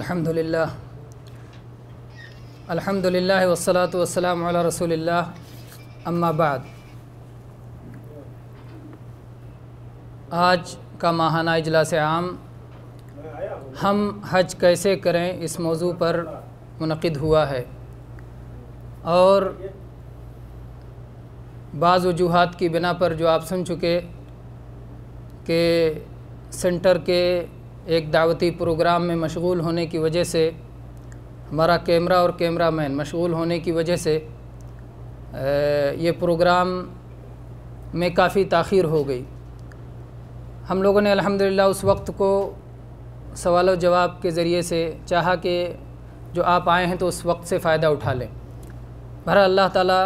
الحمدللہ والصلاة والسلام علی رسول اللہ اما بعد۔ آج کا ماہانہ اجلاس عام ہم حج کیسے کریں اس موضوع پر منعقد ہوا ہے، اور بعض وجوہات کی بنا پر جو آپ سن چکے کہ سینٹر کے ایک دعوتی پروگرام میں مشغول ہونے کی وجہ سے ہمارا کیمرہ اور کیمرہ مین مشغول ہونے کی وجہ سے یہ پروگرام میں کافی تاخیر ہو گئی۔ ہم لوگوں نے الحمدللہ اس وقت کو سوال و جواب کے ذریعے سے چاہا کہ جو آپ آئے ہیں تو اس وقت سے فائدہ اٹھا لیں۔ بہرحال اللہ تعالیٰ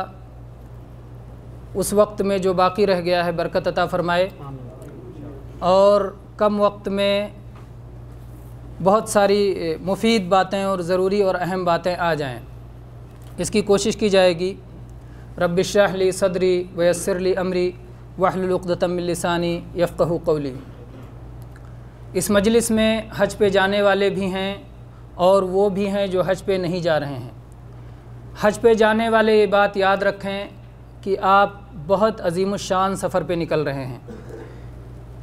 اس وقت میں جو باقی رہ گیا ہے برکت عطا فرمائے، اور کم وقت میں بہت ساری مفید باتیں اور ضروری اور اہم باتیں آ جائیں، اس کی کوشش کی جائے گی۔ رب اشرح لی صدری ویسر لی امری واحلل عقدۃ من لسانی یفقہوا قولی۔ اس مجلس میں حج پہ جانے والے بھی ہیں اور وہ بھی ہیں جو حج پہ نہیں جا رہے ہیں۔ حج پہ جانے والے یہ بات یاد رکھیں کہ آپ بہت عظیم الشان سفر پہ نکل رہے ہیں۔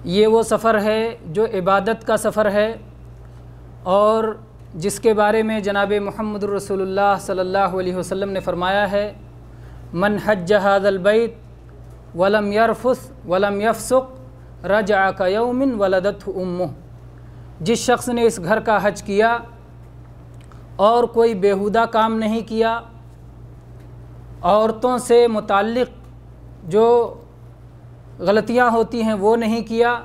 یہ وہ سفر ہے جو عبادت کا سفر ہے، اور جس کے بارے میں جناب محمد رسول اللہ صلی اللہ علیہ وسلم نے فرمایا ہے، من حج ھذا البیت ولم یرفث ولم یفسق رجع کیوم ولدتہ امہ۔ جس شخص نے اس گھر کا حج کیا اور کوئی بیہودہ کام نہیں کیا، عورتوں سے متعلق جو غلطیاں ہوتی ہیں وہ نہیں کیا،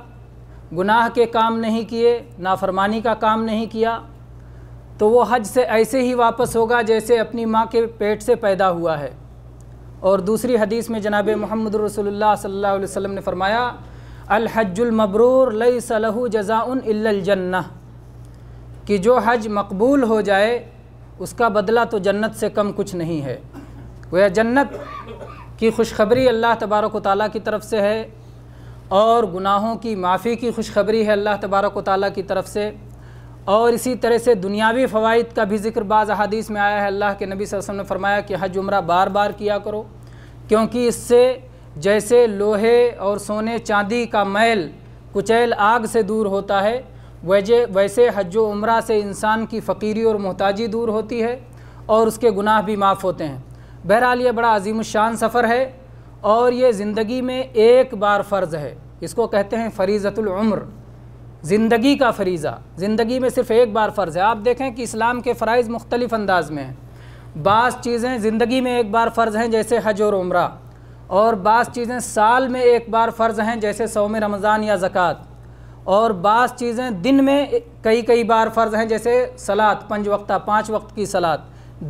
گناہ کے کام نہیں کیے، نافرمانی کا کام نہیں کیا، تو وہ حج سے ایسے ہی واپس ہوگا جیسے اپنی ماں کے پیٹ سے پیدا ہوا ہے۔ اور دوسری حدیث میں جناب محمد رسول اللہ صلی اللہ علیہ وسلم نے فرمایا، الحج المبرور لیس لہ جزاء الا الجنہ، کہ جو حج مقبول ہو جائے اس کا بدلہ تو جنت سے کم کچھ نہیں ہے۔ گویا جنت کی خوشخبری اللہ تبارک و تعالیٰ کی طرف سے ہے، اور گناہوں کی معافی کی خوشخبری ہے اللہ تبارک و تعالیٰ کی طرف سے، اور اسی طرح سے دنیاوی فوائد کا بھی ذکر بعض احادیث میں آیا ہے۔ اللہ کے نبی صلی اللہ علیہ وسلم نے فرمایا کہ حج عمرہ بار بار کیا کرو، کیونکہ اس سے جیسے لوہے اور سونے چاندی کا میل کچیل آگ سے دور ہوتا ہے، ویسے حج و عمرہ سے انسان کی فقیری اور محتاجی دور ہوتی ہے اور اس کے گناہ بھی معاف ہوتے ہیں۔ بہرحال یہ بڑا عظیم الشان سفر ہے، اور یہ زندگی میں ایک بار فرض ہے۔ اس کو کہتے ہیں فریضۃ العمر، زندگی کا فریضہ، زندگی میں صرف ایک بار فرض ہے۔ آپ دیکھیں کہ اسلام کے فرائض مختلف انداز میں ہیں۔ بعض چیزیں زندگی میں ایک بار فرض ہیں جیسے حج اور عمرہ، اور بعض چیزیں سال میں ایک بار فرض ہیں جیسے صوم رمضان یا زکوٰۃ، اور بعض چیزیں دن میں کئی بار فرض ہیں جیسے صلاۃ، 5 وقت کی صلاۃ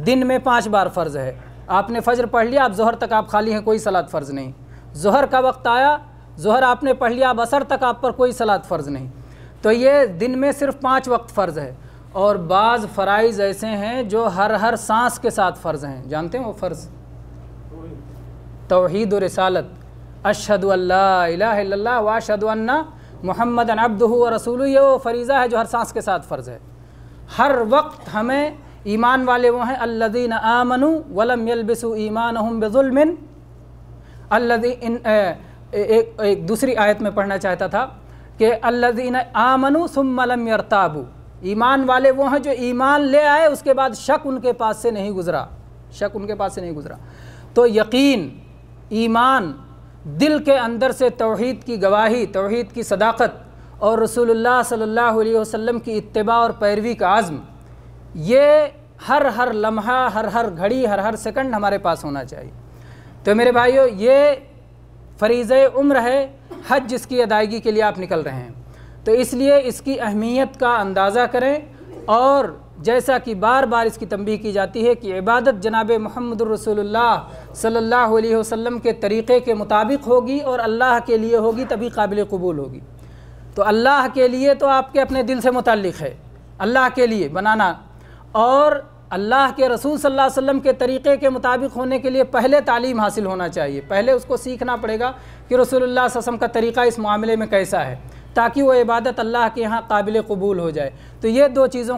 دن میں 5 بار فرض ہے۔ آپ نے فجر پڑھ لیا، اب ظہر تک آپ خالی ہیں، کوئی صلاۃ فرض نہیں۔ ظہر کا وقت آیا، ظہر آپ نے پڑھ لیا، اب عصر تک آپ پر کوئی صلاۃ فرض نہیں۔ تو یہ دن میں صرف 5 وقت فرض ہے، اور بعض فرائض ایسے ہیں جو ہر سانس کے ساتھ فرض ہیں۔ جانتے ہیں وہ فرض؟ توحید و رسالت، اشہد ان لا الہ الا اللہ واشہد ان محمد عبدہ ورسولہ، یہ وہ فریضہ ہے جو ہر سانس کے ساتھ فرض ہے۔ ہر وقت ہمیں ایمان والے وہ ہیں الذین آمنوا ولم یلبسوا ایمانہم بظلم، ایک دوسری آیت میں پڑھنا چاہتا تھا کہ الذین آمنوا ثم لم یرتابوا، ایمان والے وہ ہیں جو ایمان لے آئے اس کے بعد شک ان کے پاس سے نہیں گزرا۔ تو یقین، ایمان، دل کے اندر سے توحید کی گواہی، توحید کی صداقت، اور رسول اللہ صلی اللہ علیہ وسلم کی اتباع اور پیروی کا عزم، یہ ہر لمحہ، ہر گھڑی، ہر سیکنڈ ہمارے پاس ہونا چاہیے۔ تو میرے بھائیو، یہ فریضہ عمر ہے، حج جس کی ادائیگی کے لیے آپ نکل رہے ہیں، تو اس لیے اس کی اہمیت کا اندازہ کریں، اور جیسا کہ بار بار اس کی تنبیہ کی جاتی ہے کہ عبادت جناب محمد رسول اللہ صلی اللہ علیہ وسلم کے طریقے کے مطابق ہوگی اور اللہ کے لیے ہوگی، تبھی قابل قبول ہوگی۔ تو اللہ کے لیے تو آپ کے اپنے دل سے متعلق ہے، اللہ کے لیے بنانا، اور اللہ کے رسول صلی اللہ علیہ وسلم کے طریقے کے مطابق ہونے کے لیے پہلے تعلیم حاصل ہونا چاہیے، پہلے اس کو سیکھنا پڑے گا کہ رسول اللہ صلی اللہ علیہ وسلم کا طریقہ اس معاملے میں کیسا ہے، تاکہ وہ عبادت اللہ کے یہاں قابل قبول ہو جائے۔ تو یہ دو چیزوں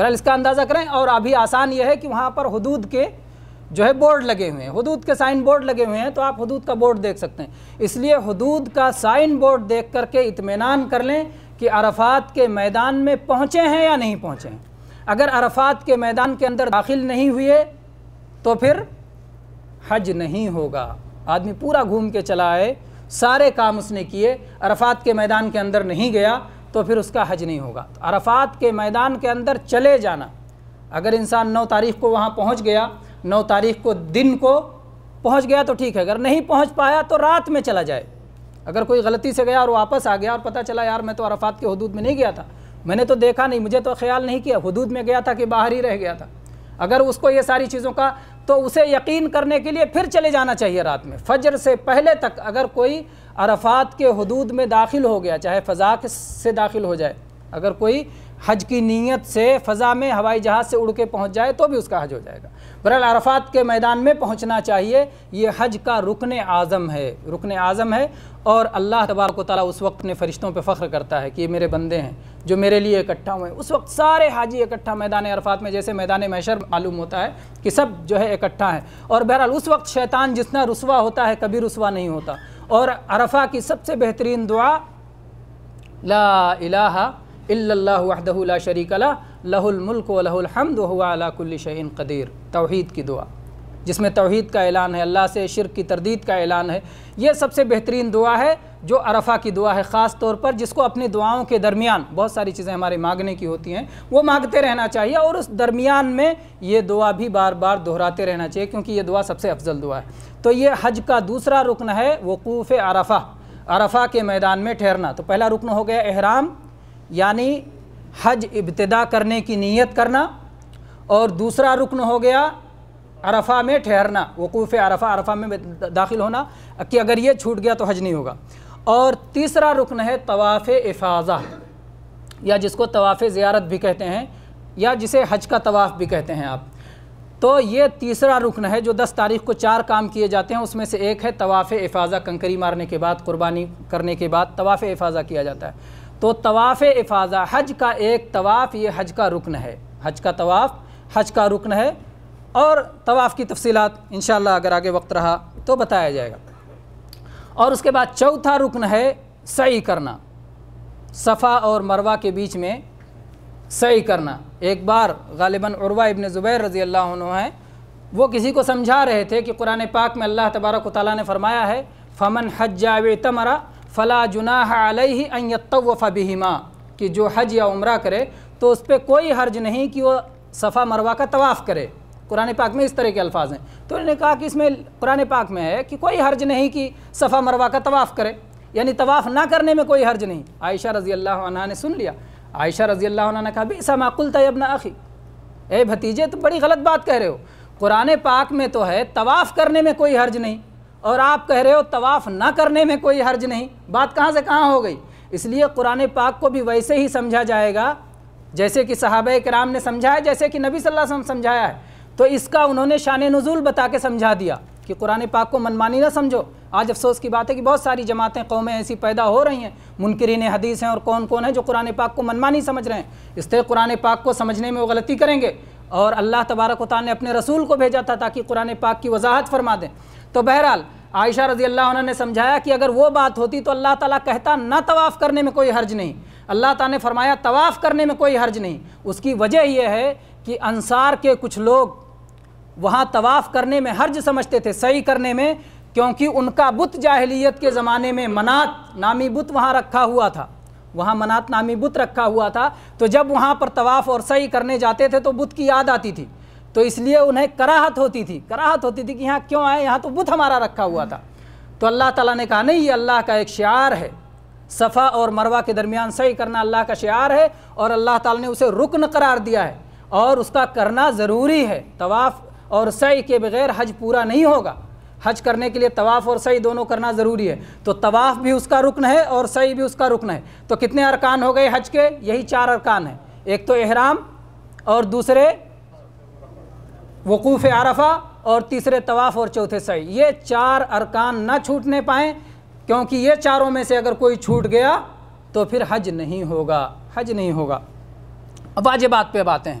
بہرحال اس کا اندازہ کریں. اور ابھی آسان یہ ہے کہ وہاں پر حدود کے جو ہے بورڈ لگے ہوئے ہیں, حدود کے سائن بورڈ لگے ہوئے ہیں, تو آپ حدود کا بورڈ دیکھ سکتے ہیں. اس لیے حدود کا سائن بورڈ دیکھ کر کے اطمینان کر لیں کہ عرفات کے میدان میں پہنچے ہیں یا نہیں پہنچے ہیں. اگر عرفات کے میدان کے اندر داخل نہیں ہوئے تو پھر حج نہیں ہوگا. آدمی پورا گھوم کے چلا آئے, سارے کام اس نے کیے, عرفات کے میدان کے اندر نہیں گیا تو پھر اس کا حج نہیں ہوگا. تو عرفات کے میدان کے اندر چلے جانا, اگر انسان 9 تاریخ کو وہاں پہنچ گیا, 9 تاریخ کو دن کو پہنچ گیا تو ٹھیک ہے, اگر نہیں پہنچ پایا تو رات میں چلا جائے. اگر کوئی غلطی سے گیا اور واپس آ گیا اور پتہ چلا یار میں تو عرفات کے حدود میں نہیں گیا تھا, میں نے تو دیکھا نہیں, مجھے تو خیال نہیں کیا حدود میں گیا تھا کہ باہر ہی رہ گیا تھا, اگر اس کو یہ ساری چیزوں کا, تو اسے یقین کرنے کے لیے پھر چلے جانا چاہیے رات میں. فجر سے پہلے تک اگر کوئی عرفات کے حدود میں داخل ہو گیا, چاہے فضا سے داخل ہو جائے, اگر کوئی حج کی نیت سے فضا میں ہوائی جہاز سے اڑ کے پہنچ جائے تو بھی اس کا حج ہو جائے گا. بہرحال عرفات کے میدان میں پہنچنا چاہیے, یہ حج کا رکن اعظم ہے, رکن اعظم ہے. اور اللہ تبارک و تعالیٰ اس وقت نے فرشتوں پہ فخر کرتا ہے کہ یہ میرے بندے ہیں جو میرے لیے اکٹھا ہوئے ہیں. اس وقت سارے حاجی اکٹھا میدان عرفات میں, جیسے میدان محشر معلوم ہوتا ہے کہ سب جو ہے اکٹھا ہیں. اور بہرحال اس وقت شیطان جتنا رسوا ہوتا ہے کبھی رسوا نہیں ہوتا. اور عرفہ کی سب سے بہترین دعا لا الہ الا اللہ وحدہ لا شریک لہ لہ الملک و لہ الحمد وہو علی کل شیء قدیر, توحید کی دعا جس میں توحید کا اعلان ہے, اللہ سے شرک کی تردید کا اعلان ہے. یہ سب سے بہترین دعا ہے جو عرفہ کی دعا ہے, خاص طور پر جس کو اپنی دعاؤں کے درمیان, بہت ساری چیزیں ہمارے مانگنے کی ہوتی ہیں وہ مانگتے رہنا چاہیے, اور اس درمیان میں یہ دعا بھی بار بار دہراتے رہنا چاہیے, کیونکہ یہ دعا سب سے افضل دعا ہے. تو یہ حج کا دوسرا رکن ہے وقوف عرفہ, عرفہ کے میدان میں ٹھہرنا. تو پہلا رکن ہو گیا احرام, یعنی حج ابتدا کرنے کی نیت کرنا, اور دوسرا رکن ہو گیا عرفہ میں ٹھہرنا, وقوف عرفہ, عرفہ میں داخل ہونا, کہ اگر یہ چھوٹ گیا تو حج نہیں ہوگا. اور تیسرا رکن ہے طواف افاضہ, یا جس کو طواف زیارت بھی کہتے ہیں, یا جسے حج کا طواف بھی کہتے ہیں آپ. تو یہ تیسرا رکن ہے جو 10 تاریخ کو 4 کام کیے جاتے ہیں, اس میں سے ایک ہے طواف افاضہ. کنکری مارنے کے بعد, قربانی کرنے کے بعد طواف افاضہ کیا جاتا ہے. تو طواف افاضہ حج کا ایک طواف, یہ حج کا رکن ہے, حج کا طواف حج کا رکن ہے. اور طواف کی تفصیلات انشاءاللہ اگر آگے وقت رہا تو بتایا جائے گا. اور اس کے بعد چوتھا رکن ہے سعی کرنا, صفا اور مروہ کے بیچ میں سعی کرنا. ایک بار غالباً عروہ ابن زبیر رضی اللہ عنہ ہیں, وہ کسی کو سمجھا رہے تھے کہ قرآن پاک میں اللہ تبارک و تعالیٰ نے فرمایا ہے فمن حج واعتمر فلا جناح علیہ ان یطوف بہما, کہ جو حج یا عمرہ کرے تو اس پہ کوئی حرج نہیں کہ وہ صفا مروہ کا طواف کرے. قرآن پاک میں اس طرح کے الفاظ ہیں. تو انہوں نے کہا کہ اس میں قرآن پاک میں ہے کہ کوئی حرج نہیں کہ صفا مروہ کا طواف کرے, یعنی طواف نہ کرنے میں کوئی حرج نہیں. عائشہ رضی اللہ عنہا نے سن لیا, عائشہ رضی اللہ عنہ نے کہا بئس ما قلت یا ابن اخی, اے بھتیجے تم بڑی غلط بات کہہ رہے ہو, قرآن پاک میں تو ہے طواف کرنے میں کوئی حرج نہیں, اور آپ کہہ رہے ہو طواف نہ کرنے میں کوئی حرج نہیں. بات کہاں سے کہاں ہو گئی؟ اس لیے قرآن پاک کو بھی ویسے ہی سمجھا جائے گا جیسے کہ صحابہ کرام نے سمجھا ہے, جیسے کہ نبی صلی اللہ علیہ وسلم سمجھایا ہے. تو اس کا انہوں نے شان نزول بتا کے سمجھا دیا کہ قرآن پاک کو منمانی نہ سمجھو. آج افسوس کی بات ہے کہ بہت ساری جماعتیں, قومیں ایسی پیدا ہو رہی ہیں, منکرین حدیث ہیں اور کون ہیں جو قرآن پاک کو منمانی سمجھ رہے ہیں. اس طرح قرآن پاک کو سمجھنے میں وہ غلطی کریں گے, اور اللہ تبارک و تعالیٰ نے اپنے رسول کو بھیجا تھا تاکہ قرآن پاک کی وضاحت فرما دیں. تو بہرحال عائشہ رضی اللہ عنہ نے سمجھایا کہ اگر وہ بات ہوتی تو اللہ تعالیٰ کہتا نہ طواف کرنے میں کوئی حرج نہیں, اللہ تعالیٰ نے فرمایا طواف کرنے میں کوئی حرج نہیں. اس کی وجہ یہ ہے کہ انصار کے کچھ لوگ وہاں طواف کرنے میں حرج سمجھتے تھے, سعی کرنے میں, کیونکہ ان کا بت جاہلیت کے زمانے میں منات نامی بت وہاں رکھا ہوا تھا, وہاں منات نامی بت رکھا ہوا تھا. تو جب وہاں پر طواف اور سعی کرنے جاتے تھے تو بت کی یاد آتی تھی, تو اس لیے انہیں کراہت ہوتی تھی کہ یہاں کیوں آئے, یہاں تو بت ہمارا رکھا ہوا تھا. تو اللہ تعالیٰ نے کہا نہیں, یہ اللہ کا ایک شعار ہے, صفا اور مروہ کے درمیان سعی کرنا اللہ کا شعار ہے, اور اللہ تعالیٰ نے اسے رکن قرار دیا ہے, اور اس کا کرنا ضروری ہے. طواف اور سعی کے بغیر حج پورا نہیں ہوگا. حج کرنے کے لیے طواف اور سعی دونوں کرنا ضروری ہے. تو طواف بھی اس کا رکن ہے اور سعی بھی اس کا رکن ہے. تو کتنے ارکان ہو گئے حج کے؟ یہی 4 ارکان ہیں. ایک تو احرام, اور دوسرے وقوف عرفہ, اور تیسرے طواف, اور چوتھے سعی. یہ 4 ارکان نہ چھوٹنے پائیں, کیونکہ یہ چاروں میں سے اگر کوئی چھوٹ گیا تو پھر حج نہیں ہوگا, حج نہیں ہوگا. اب واجبات پہ باتیں ہیں.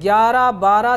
11, 12,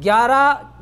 11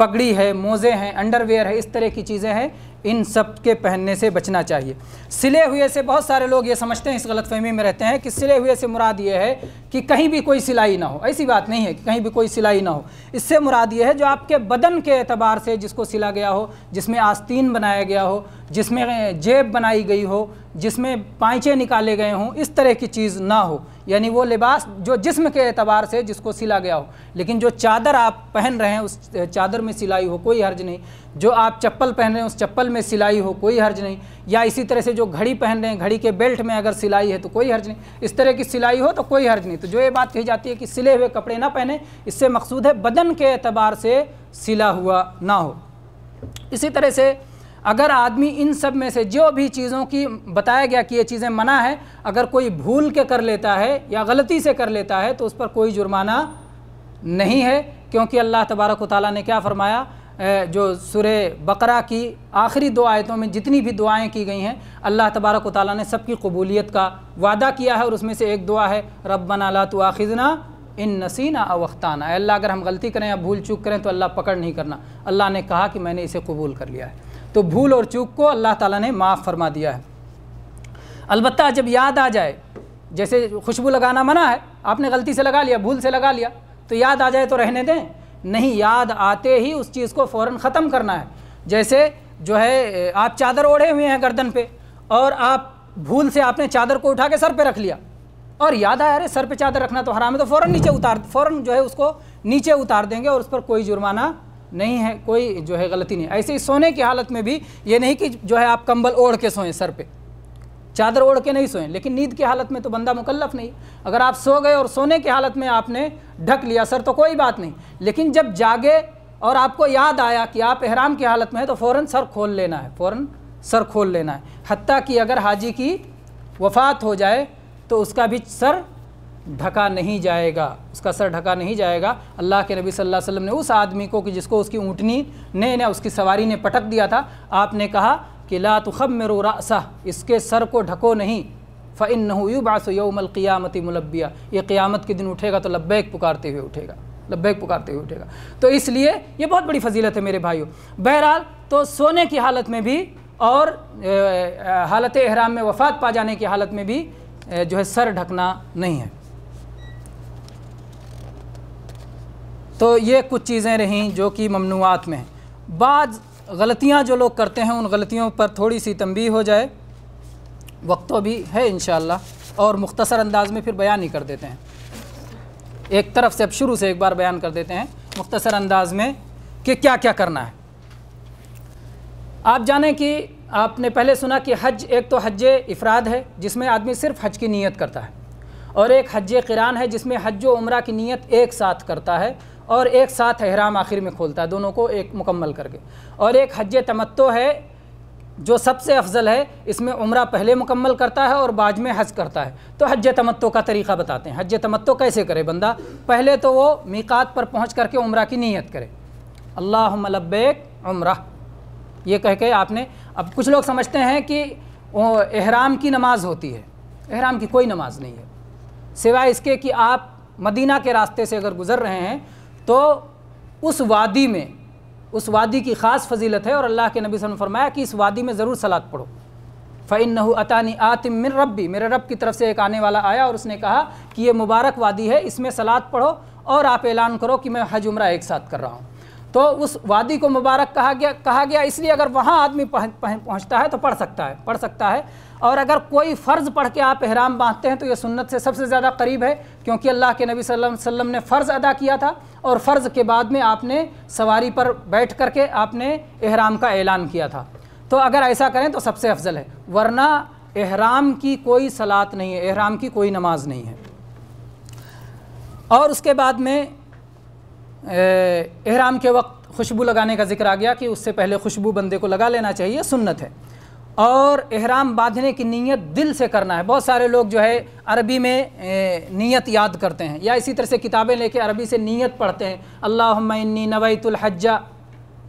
پگڑی ہے، موزے ہیں، انڈر ویئر ہے، اس طرح کی چیزیں ہیں، ان سب کے پہننے سے بچنا چاہیے۔ سلے ہوئے سے بہت سارے لوگ یہ سمجھتے ہیں، اس غلط فہمی میں رہتے ہیں کہ سلے ہوئے سے مراد یہ ہے کہ کہیں بھی کوئی سلائی نہ ہو۔ ایسی بات نہیں ہے کہ کہیں بھی کوئی سلائی نہ ہو، اس سے مراد یہ ہے جو آپ کے بدن کے اعتبار سے جس کو سلا گیا ہو، جس میں آستین بنایا گیا ہو، جس میں جیب بنائی گئی ہو، جس میں پائچے نکالے گئے ہوں، اس طرح کی چیز نہ ہو، یعنی وہ لباس جو جسم کے اعتبار سے جس کو سلا گیا ہو۔ لیکن جو چادر آپ پہن رہے ہیں اس چادر میں سلائی ہو، کوئی حرج نہیں۔ جو آپ چپل پہن رہے ہیں اس چپل میں سلائی ہو، کوئی حرج نہیں۔ یا اسی طرح سے جو گھڑی پہن رہے ہیں، گھڑی کے بیلٹ میں اگر سلائی ہے تو کوئی حرج نہیں۔ اس طرح کی سلائی ہو تو کوئی حرج نہیں۔ تو جو یہ بات کہی جاتی ہے کہ سلے ہوئے کپڑے نہ پہنیں، اس سے مقصود ہے بدن کے اعتبار سے سلا ہوا نہ ہو۔ اسی طرح سے اگر آدمی ان سب میں سے جو بھی چیزوں کی بتایا گیا کہ یہ چیزیں منع ہے، اگر کوئی بھول کے کر لیتا ہے یا غلطی سے کر لیتا ہے تو اس پر کوئی جرمانہ نہیں ہے، کیونکہ اللہ تبارک و تعالیٰ نے کیا فرمایا، جو سورہ بقرہ کی آخری 2 آیتوں میں جتنی بھی دعائیں کی گئی ہیں، اللہ تبارک و تعالیٰ نے سب کی قبولیت کا وعدہ کیا ہے، اور اس میں سے ایک دعا ہے ربنا لا تؤاخذنا ان نسینا او اخطانا، اے اللہ اگر ہم غلطی کریں یا بھول چوک کریں تو اللہ پکڑ نہیں کرنا۔ اللہ نے کہا کہ میں نے اسے قبول کر لیا ہے، تو بھول اور چوک کو اللہ تعالیٰ نے معاف فرما دیا ہے۔ البتہ جب یاد آ جائے، جیسے خوشبو لگانا منع ہے، آپ نے غلطی سے لگا لیا، بھول سے لگا لیا، تو یاد آ جائے تو رہنے دیں؟ نہیں، یاد آتے ہی اس چیز کو فوراً ختم کرنا ہے۔ جیسے جو ہے آپ چادر اوڑھے ہوئے ہیں گردن پہ، اور آپ بھول سے آپ نے چادر کو اٹھا کے سر پہ رکھ لیا، اور یاد آیا ارے سر پہ چادر رکھنا تو حرام ہے، تو فوراً جو ہے اس کو نیچے اتار دیں گے، اور اس پر کوئی جرمانہ نہیں ہے، کوئی جو ہے غلطی نہیں۔ ایسے ہی سونے کی حالت میں بھی یہ نہیں کہ جو ہے آپ کمبل اوڑھ کے سوئیں، سر پہ چادر اوڑھ کے نہیں سوئیں، لیکن نیند کی حالت میں تو بندہ مکلف نہیں۔ اگر آپ سو گئے اور سونے کی حالت میں آپ نے ڈھک لیا سر تو کوئی بات نہیں، لیکن جب جاگے اور آپ کو یاد آیا کہ آپ احرام کی حالت میں ہے تو فوراً سر کھول لینا ہے، فوراً سر کھول لینا ہے۔ حتیٰ کہ اگر حاجی کی وفات ہو جائے تو اس کا بھی سر ڈھکا نہیں جائے گا، اس کا سر ڈھکا نہیں جائے گا۔ اللہ کے نبی صلی اللہ علیہ وسلم نے اس آدمی کو کہ جس کو اس کی اونٹنی نے اس کی سواری نے پٹک دیا تھا، آپ نے کہا کہ لا تخمروا رأسہ، اس کے سر کو ڈھکو نہیں، فإنہ یبعث یوم القیامۃ ملبیہ، یہ قیامت کے دن اٹھے گا تو لبیک پکارتے ہوئے اٹھے گا، لبیک پکارتے ہوئے اٹھے گا۔ تو اس لیے یہ بہت بڑی فضیلت ہے میرے بھائیوں۔ بہرحال تو سونے کی حالت میں بھی اور حالت احرام میں وفات پا جانے کی حالت میں بھی جو ہے سر ڈھکنا نہیں ہے۔ تو یہ کچھ چیزیں رہیں جو کہ ممنوعات میں ہیں۔ بعض غلطیاں جو لوگ کرتے ہیں ان غلطیوں پر تھوڑی سی تنبیہ ہو جائے، وقت تو بھی ہے انشاءاللہ، اور مختصر انداز میں پھر بیان ہی کر دیتے ہیں۔ ایک طرف سے اب شروع سے ایک بار بیان کر دیتے ہیں مختصر انداز میں کہ کیا کیا کرنا ہے۔ آپ جانیں کہ آپ نے پہلے سنا کہ حج، ایک تو حج افراد ہے جس میں آدمی صرف حج کی نیت کرتا ہے، اور ایک حج قران ہے جس میں حج و عمرہ کی نیت ایک ساتھ کرتا ہے اور ایک ساتھ احرام آخر میں کھولتا ہے، دونوں کو ایک مکمل کر کے۔ اور ایک حج تمتع ہے جو سب سے افضل ہے، اس میں عمرہ پہلے مکمل کرتا ہے اور بعد میں حج کرتا ہے۔ تو حج تمتع کا طریقہ بتاتے ہیں۔ حج تمتع کیسے کرے بندہ؟ پہلے تو وہ میقات پر پہنچ کر کے عمرہ کی نیت کرے، اللہم لبیک عمرہ یہ کہہ کے آپ نے، اب کچھ لوگ سمجھتے ہیں کہ احرام کی نماز ہوتی ہے، احرام کی کوئی نماز نہیں ہے، سوائے اس کے کہ آپ مدینہ کے راستے سے اگر گزر رہے ہیں تو اس وادی میں، اس وادی کی خاص فضیلت ہے، اور اللہ کے نبی صلی اللہ علیہ وسلم نے فرمایا کہ اس وادی میں ضرور صلاۃ پڑھو، فَإِنَّهُ أَتَانِي آتٍ مِّن رَبِّي، میرے رب کی طرف سے ایک آنے والا آیا اور اس نے کہا کہ یہ مبارک وادی ہے، اس میں صلاۃ پڑھو اور آپ اعلان کرو کہ میں حج عمرہ ایک ساتھ کر رہا ہوں۔ تو اس وادی کو مبارک کہا گیا اس لیے اگر وہاں آدمی پہنچتا ہے تو پڑھ سکتا ہے، اور اگر کوئی فرض پڑھ کے آپ احرام باندھتے ہیں تو یہ سنت سے سب سے زیادہ قریب ہے، کیونکہ اللہ کے نبی صلی اللہ علیہ وسلم نے فرض ادا کیا تھا، اور فرض کے بعد میں آپ نے سواری پر بیٹھ کر کے آپ نے احرام کا اعلان کیا تھا۔ تو اگر ایسا کریں تو سب سے افضل ہے، ورنہ احرام کی کوئی صلاۃ نہیں ہے، احرام کی کوئی نماز نہیں ہے۔ اور اس کے بعد میں احرام کے وقت خوشبو لگانے کا ذکر آ گیا کہ اس سے پہلے خوشبو بندے کو لگا لینا چاہیے، سنت ہے۔ اور احرام باندھنے کی نیت دل سے کرنا ہے۔ بہت سارے لوگ جو ہے عربی میں نیت یاد کرتے ہیں، یا اسی طرح سے کتابیں لے کے عربی سے نیت پڑھتے ہیں، اللہم انی نویت الحج،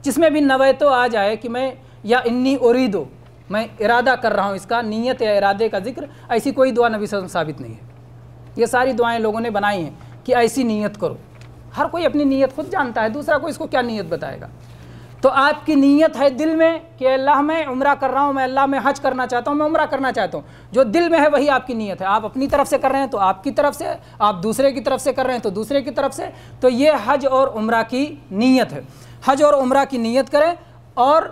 جس میں بھی نویتو آ جائے کہ میں، یا انی اریدو، میں ارادہ کر رہا ہوں، اس کا نیت یا ارادے کا ذکر، ایسی کوئی دعا نبی صلی اللہ علیہ وسلم ثابت نہیں ہے۔ یہ ساری دعائیں لوگوں نے بنائی ہیں کہ ایسی نیت کرو، ہر کوئی اپنی نیت خود جانتا ہے، دوسرا کوئی اس کو کیا نیت بتائے گا۔ تو آپ کی نیت ہے دل میں کہ اللہ میں عمرہ کر رہا ہوں، میں اللہ میں حج کرنا چاہتا ہوں، میں عمرہ کرنا چاہتا ہوں، جو دل میں ہے وہی آپ کی نیت ہے۔ آپ اپنی طرف سے کر رہے ہیں تو آپ کی طرف سے، آپ دوسرے کی طرف سے کر رہے ہیں تو دوسرے کی طرف سے، تو یہ حج اور عمرہ کی نیت ہے۔ حج اور عمرہ کی نیت کریں، اور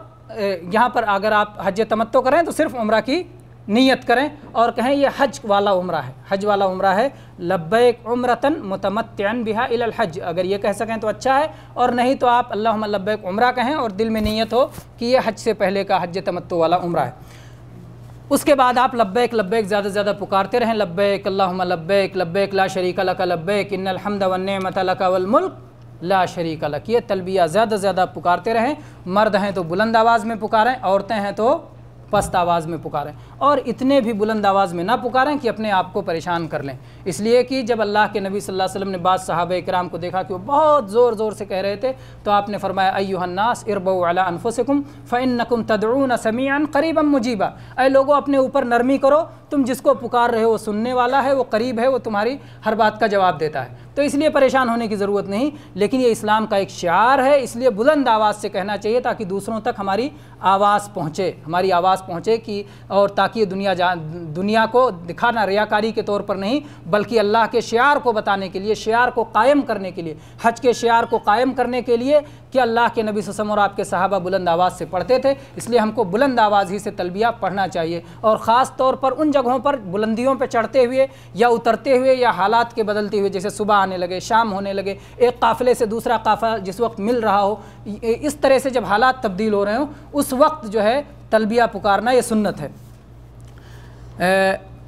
یہاں پر اگر آپ حج تمتع کریں تو صرف عمرہ کی نیت کریں اور کہیں یہ حج والا عمرہ ہے، حج والا عمرہ ہے، لبیک عمرتن متمتعا بہا الی الحج، اگر یہ کہہ سکیں تو اچھا ہے، اور نہیں تو آپ اللہم لبیک عمرہ کہیں اور دل میں نیت ہو کہ یہ حج سے پہلے کا حج تمتع والا عمرہ ہے۔ اس کے بعد آپ لبیک لبیک زیادہ سے زیادہ پکارتے رہیں، لبیک اللہم لبیک لبیک لا شریک لک لبیک ان الحمد والنعمت لک والملک لا شریک لک، یہ تلبیہ زیادہ سے زیادہ پکارتے رہیں۔ مرد ہیں تو بلند آواز میں پکاریں، عورتیں ہیں تو پست آواز میں پکاریں، اور اتنے بھی بلند آواز میں نہ پکاریں کہ اپنے آپ کو پریشان کر لیں، اس لیے کہ جب اللہ کے نبی صلی اللہ علیہ وسلم نے بعض صحابہ کرام کو دیکھا کہ وہ بہت زور زور سے کہہ رہے تھے تو آپ نے فرمایا ایھا الناس اربوا علی انفسکم فانکم تدعون سمیعا قریبا مجیبا، اے لوگوں اپنے اوپر نرمی کرو، تم جس کو پکار رہے ہو وہ سننے والا ہے، وہ قریب ہے، وہ تمہاری ہر بات کا جواب دیتا ہے، تو اس لیے پریشان ہونے کی ضرورت نہیں، لیکن یہ اسلام کا ایک شعار ہے، اس لیے بلند آواز سے کہنا چاہیے تاکہ دوسروں تک ہماری آواز پہنچے، ہماری آواز پہنچے کہ، اور تاکہ دنیا کو دکھانا ریاکاری کے طور پر نہیں بلکہ اللہ کے شعار کو بتانے کے لیے، شعار کو قائم کرنے کے لیے، حج کے شعار کو قائم کرنے کے لیے کہ اللہ کے نبی صلی اللہ علیہ وسلم اور آپ کے صحابہ بلند آواز سے پڑھتے تھے، اس لیے ہم کو بلند آواز ہی سے تلبیہ پڑھنا چاہیے، اور خاص طور پر ان جگہوں پر بلندیوں پہ چڑھتے ہوئے یا اترتے ہوئے یا حالات کے بدلتے ہوئے، جیسے صبح آنے لگے، شام ہونے لگے، ایک قافلے سے دوسرا قافلہ جس وقت مل رہا ہو، اس طرح سے جب حالات تبدیل ہو رہے ہوں اس وقت جو ہے تلبیہ پکارنا یہ سنت ہے۔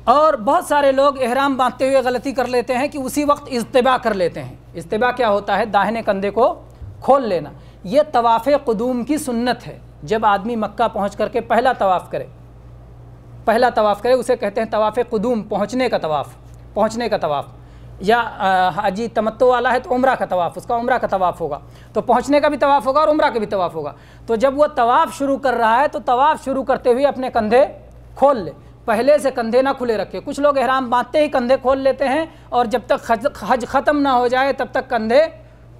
اور بہت سارے لوگ احرام باندھتے ہوئے غلطی کر لیتے ہیں کہ اسی وقت اجتباء کر لیتے ہیں۔ اجتباء کیا ہوتا ہے؟ داہنے کندھے کو کھول لینا، یہ طواف قدوم کی سنت ہے۔ جب آدمی مکہ پہنچ کر کے پہلا طواف کرے اسے کہتے ہیں طواف قدوم، پہنچنے کا طواف، یا حجی تمتع والا ہے تو عمرہ کا طواف، اس کا عمرہ کا طواف ہوگا، تو پہنچنے کا بھی طواف ہوگا اور عمرہ کا بھی طواف ہوگا۔ تو جب وہ طواف شروع کر رہا ہے تو طواف شروع کرتے ہوئے اپنے کندھے کھول لے، پہلے سے کندھے نہ کھلے رکھے۔ کچھ لوگ احرام باندھتے ہی کندھے کھول لیتے ہیں اور جب تک حج ختم نہ ہو جائے تب تک کندھے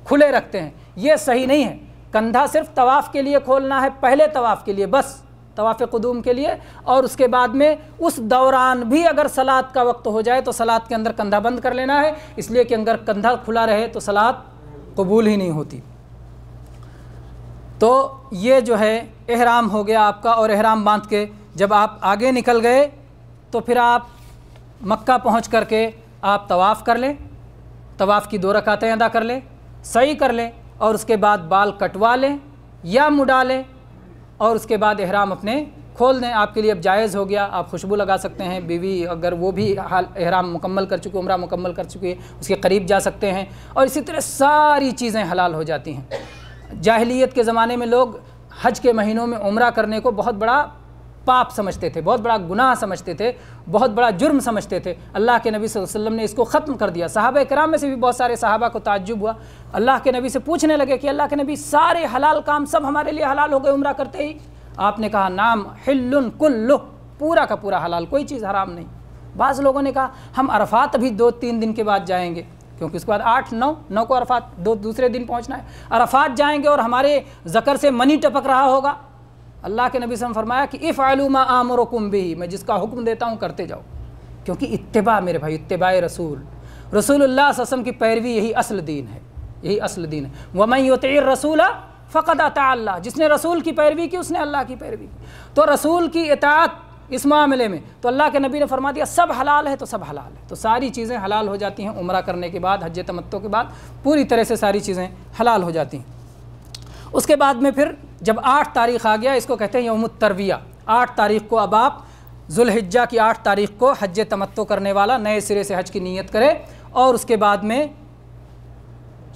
کھلے رکھتے ہیں، یہ صحیح نہیں ہے۔ کندھا صرف طواف کے لیے کھولنا ہے، پہلے طواف کے لیے بس، طواف قدوم کے لیے، اور اس کے بعد میں اس دوران بھی اگر صلاۃ کا وقت ہو جائے تو صلاۃ کے اندر کندھا بند کر لینا ہے، اس لیے کہ اگر کندھا کھلا رہے تو صلاۃ قبول ہی نہیں ہوتی۔ تو یہ جو ہے احرام ہو گیا آپ کا، اور احرام باندھ کے جب آپ آگے نکل گئے تو پھر آپ مکہ پہنچ کر کے آپ طواف کر لیں، طواف کی 2 رکعتیں ادا کر لیں، سعی کر لیں، اور اس کے بعد بال کٹوا لیں یا مڈا لیں، اور اس کے بعد احرام اپنے کھول دیں۔ آپ کے لیے اب جائز ہو گیا، آپ خوشبو لگا سکتے ہیں، بیوی اگر وہ بھی احرام مکمل کر چکی، عمرہ مکمل کر چکی ہے، اس کے قریب جا سکتے ہیں، اور اسی طرح ساری چیزیں حلال ہو جاتی ہیں۔ جاہلیت کے زمانے میں لوگ حج کے مہینوں میں عمرہ کرنے کو بہت بڑا پاپ سمجھتے تھے، بہت بڑا گناہ سمجھتے تھے، بہت بڑا جرم سمجھتے تھے۔ اللہ کے نبی صلی اللہ علیہ وسلم نے اس کو ختم کر دیا۔ صحابہ کرام میں سے بھی بہت سارے صحابہ کو تعجب ہوا، اللہ کے نبی سے پوچھنے لگے کہ اللہ کے نبی سارے حلال کام سب ہمارے لیے حلال ہو گئے عمرہ کرتے ہی؟ آپ نے کہا نام حل کلہ، پورا کا پورا حلال، کوئی چیز حرام نہیں۔ بعض لوگوں نے کہا ہم عرفات ابھی 2-3 دن کے بعد جائیں گے، کیونکہ اس کے بعد 8-9 کو عرفات، دوسرے دن پہنچنا ہے، عرفات جائیں گے اور ہمارے ذکر سے منی ٹپک رہا ہوگا۔ اللہ کے نبی صلی اللہ علیہ وسلم فرمایا کہ افعلوا ما آمرکم بہ، میں جس کا حکم دیتا ہوں کرتے جاؤ، کیونکہ اتباع میرے بھائی، اتباع رسول اللہ صلی اللہ علیہ وسلم کی پیروی یہی اصل دین ہے، یہی اصل دین ہے۔ ومن یطع الرسول فقد اطاع اللہ، جس نے رسول کی پیروی کی اس نے اللہ کی پیروی کی۔ تو رسول کی اطاعت اس معاملے میں تو اللہ کے نبی نے فرما دیا سب حلال ہے تو سب حلال ہے، تو ساری چیزیں حلال ہو جاتی ہیں عمرہ کرنے کے بعد، حج تمتع کے بعد پوری طرح سے ساری چیزیں حلال ہو جاتی ہیں۔ اس کے بعد میں پھر جب 8 تاریخ آ گیا، اس کو کہتے ہیں یوم الترویہ، 8 تاریخ کو اب آپ ذوالحجہ کی 8 تاریخ کو حج تمتع کرنے والا نئے سرے سے حج کی نیت کرے، اور اس کے بعد میں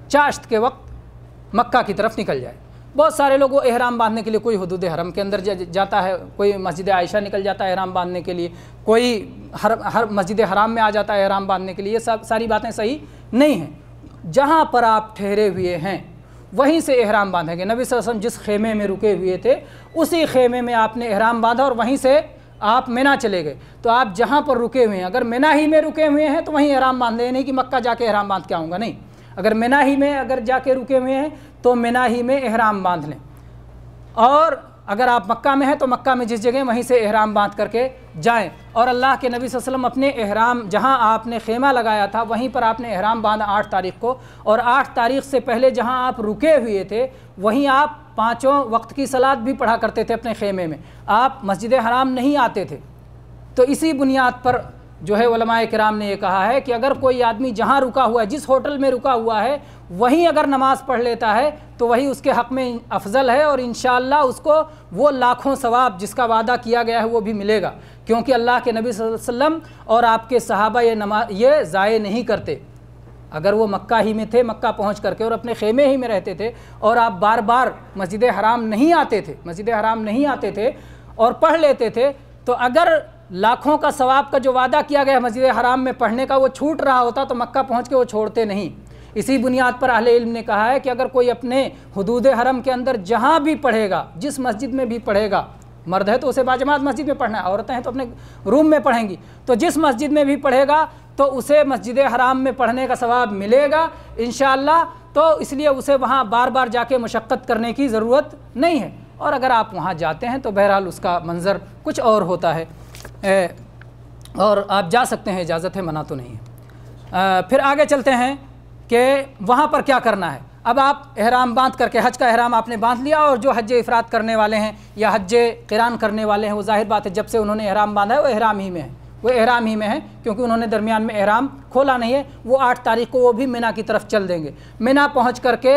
چاشت کے وقت مکہ کی طرف نکل جائے۔ بہت سارے لوگ وہ احرام باندھنے کے لیے کوئی حدود حرم کے اندر جاتا ہے، کوئی مسجد عائشہ نکل جاتا ہے احرام باندھنے کے لیے، کوئی ہر مسجد حرام میں آ جاتا ہے احرام باندھنے کے لیے، یہ ساری باتیں صحیح نہیں ہیں۔ جہاں پر آپ ٹھہرے ہوئے ہیں وہیں سے احرام باندھیں گے۔ نبی صلی اللہ علیہ وسلم جس خیمے میں رکے ہوئے تھے اسی خیمے میں آپ نے احرام باندھا اور وہیں سے آپ مینا چلے گئے۔ تو آپ جہاں پر رکے ہوئے ہیں، اگر مینا ہی میں رکے ہوئے ہیں تو وہیں احرام باندھیں، نہیں کہ مکہ جا کے احرام باندھ کے آؤں گا، نہیں، اگر مینا ہی میں اگر جا کے رکے ہوئے ہیں تو مینا ہی میں احرام باندھ لیں۔ اور اگر آپ مکہ میں ہیں تو مکہ میں جس جگہ وہیں سے احرام باندھ کر کے جائیں، اور اللہ کے نبی صلی اللہ علیہ وسلم اپنے احرام جہاں آپ نے خیمہ لگایا تھا وہیں پر آپ نے احرام باندھا 8 تاریخ کو، اور 8 تاریخ سے پہلے جہاں آپ رکے ہوئے تھے وہیں آپ 5 وقت کی صلاۃ بھی پڑھا کرتے تھے اپنے خیمے میں، آپ مسجد حرام نہیں آتے تھے۔ تو اسی بنیاد پر جو ہے علماء کرام نے یہ کہا ہے کہ اگر کوئی آدمی جہاں رکا ہوا ہے، جس ہوٹل میں رکا ہوا ہے، وہیں اگر نماز پڑھ لیتا ہے تو وہی اس کے حق میں افضل ہے، اور انشاءاللہ اس کو وہ لاکھوں ثواب جس کا وعدہ کیا گیا ہے وہ بھی ملے گا، کیونکہ اللہ کے نبی صلی اللہ علیہ وسلم اور آپ کے صحابہ یہ ضائع نہیں کرتے۔ اگر وہ مکہ ہی میں تھے، مکہ پہنچ کر کے اور اپنے خیمے ہی میں رہتے تھے، اور آپ بار بار مسجد حرام نہیں آتے تھے اور پڑھ لیتے تھے، تو اگر لاکھوں کا ثواب کا جو وعدہ کیا گیا مسجد حرام میں پڑھنے کا وہ چھوٹ رہا ہوتا تو مکہ پہنچ کے وہ چھوڑتے نہیں۔ اسی بنیاد پر اہل علم نے کہا ہے کہ اگر کوئی اپنے حدود حرم کے اندر جہاں بھی پڑھے گا، جس مسجد میں بھی پڑھے گا، مرد ہے تو اسے باجماعت مسجد میں پڑھنا ہے، عورتیں ہیں تو اپنے روم میں پڑھیں گی، تو جس مسجد میں بھی پڑھے گا تو اسے مسجد حرام میں پڑھنے کا ثواب ملے گا انشاءاللہ، تو اس لیے اسے وہاں بار بار جا کے مشقت کرنے کی ضرورت نہیں ہے، اور اگر آپ وہاں جاتے ہیں تو بہرحال اس کا منظر کچھ اور ہوتا ہے، اور آپ جا سکتے ہیں، اجازت ہے، منع تو نہیں ہے۔ پھر آگے چلتے ہیں کہ وہاں پر کیا کرنا ہے۔ اب آپ احرام باندھ کر کے، حج کا احرام آپ نے باندھ لیا، اور جو حج افراد کرنے والے ہیں یا حج قران کرنے والے ہیں وہ ظاہر بات ہے جب سے انہوں نے احرام باندھا ہے وہ احرام ہی میں ہیں، کیونکہ انہوں نے درمیان میں احرام کھولا نہیں ہے۔ وہ 8 تاریخ کو وہ بھی مینا کی طرف چل دیں گے۔ مینا پہنچ کر کے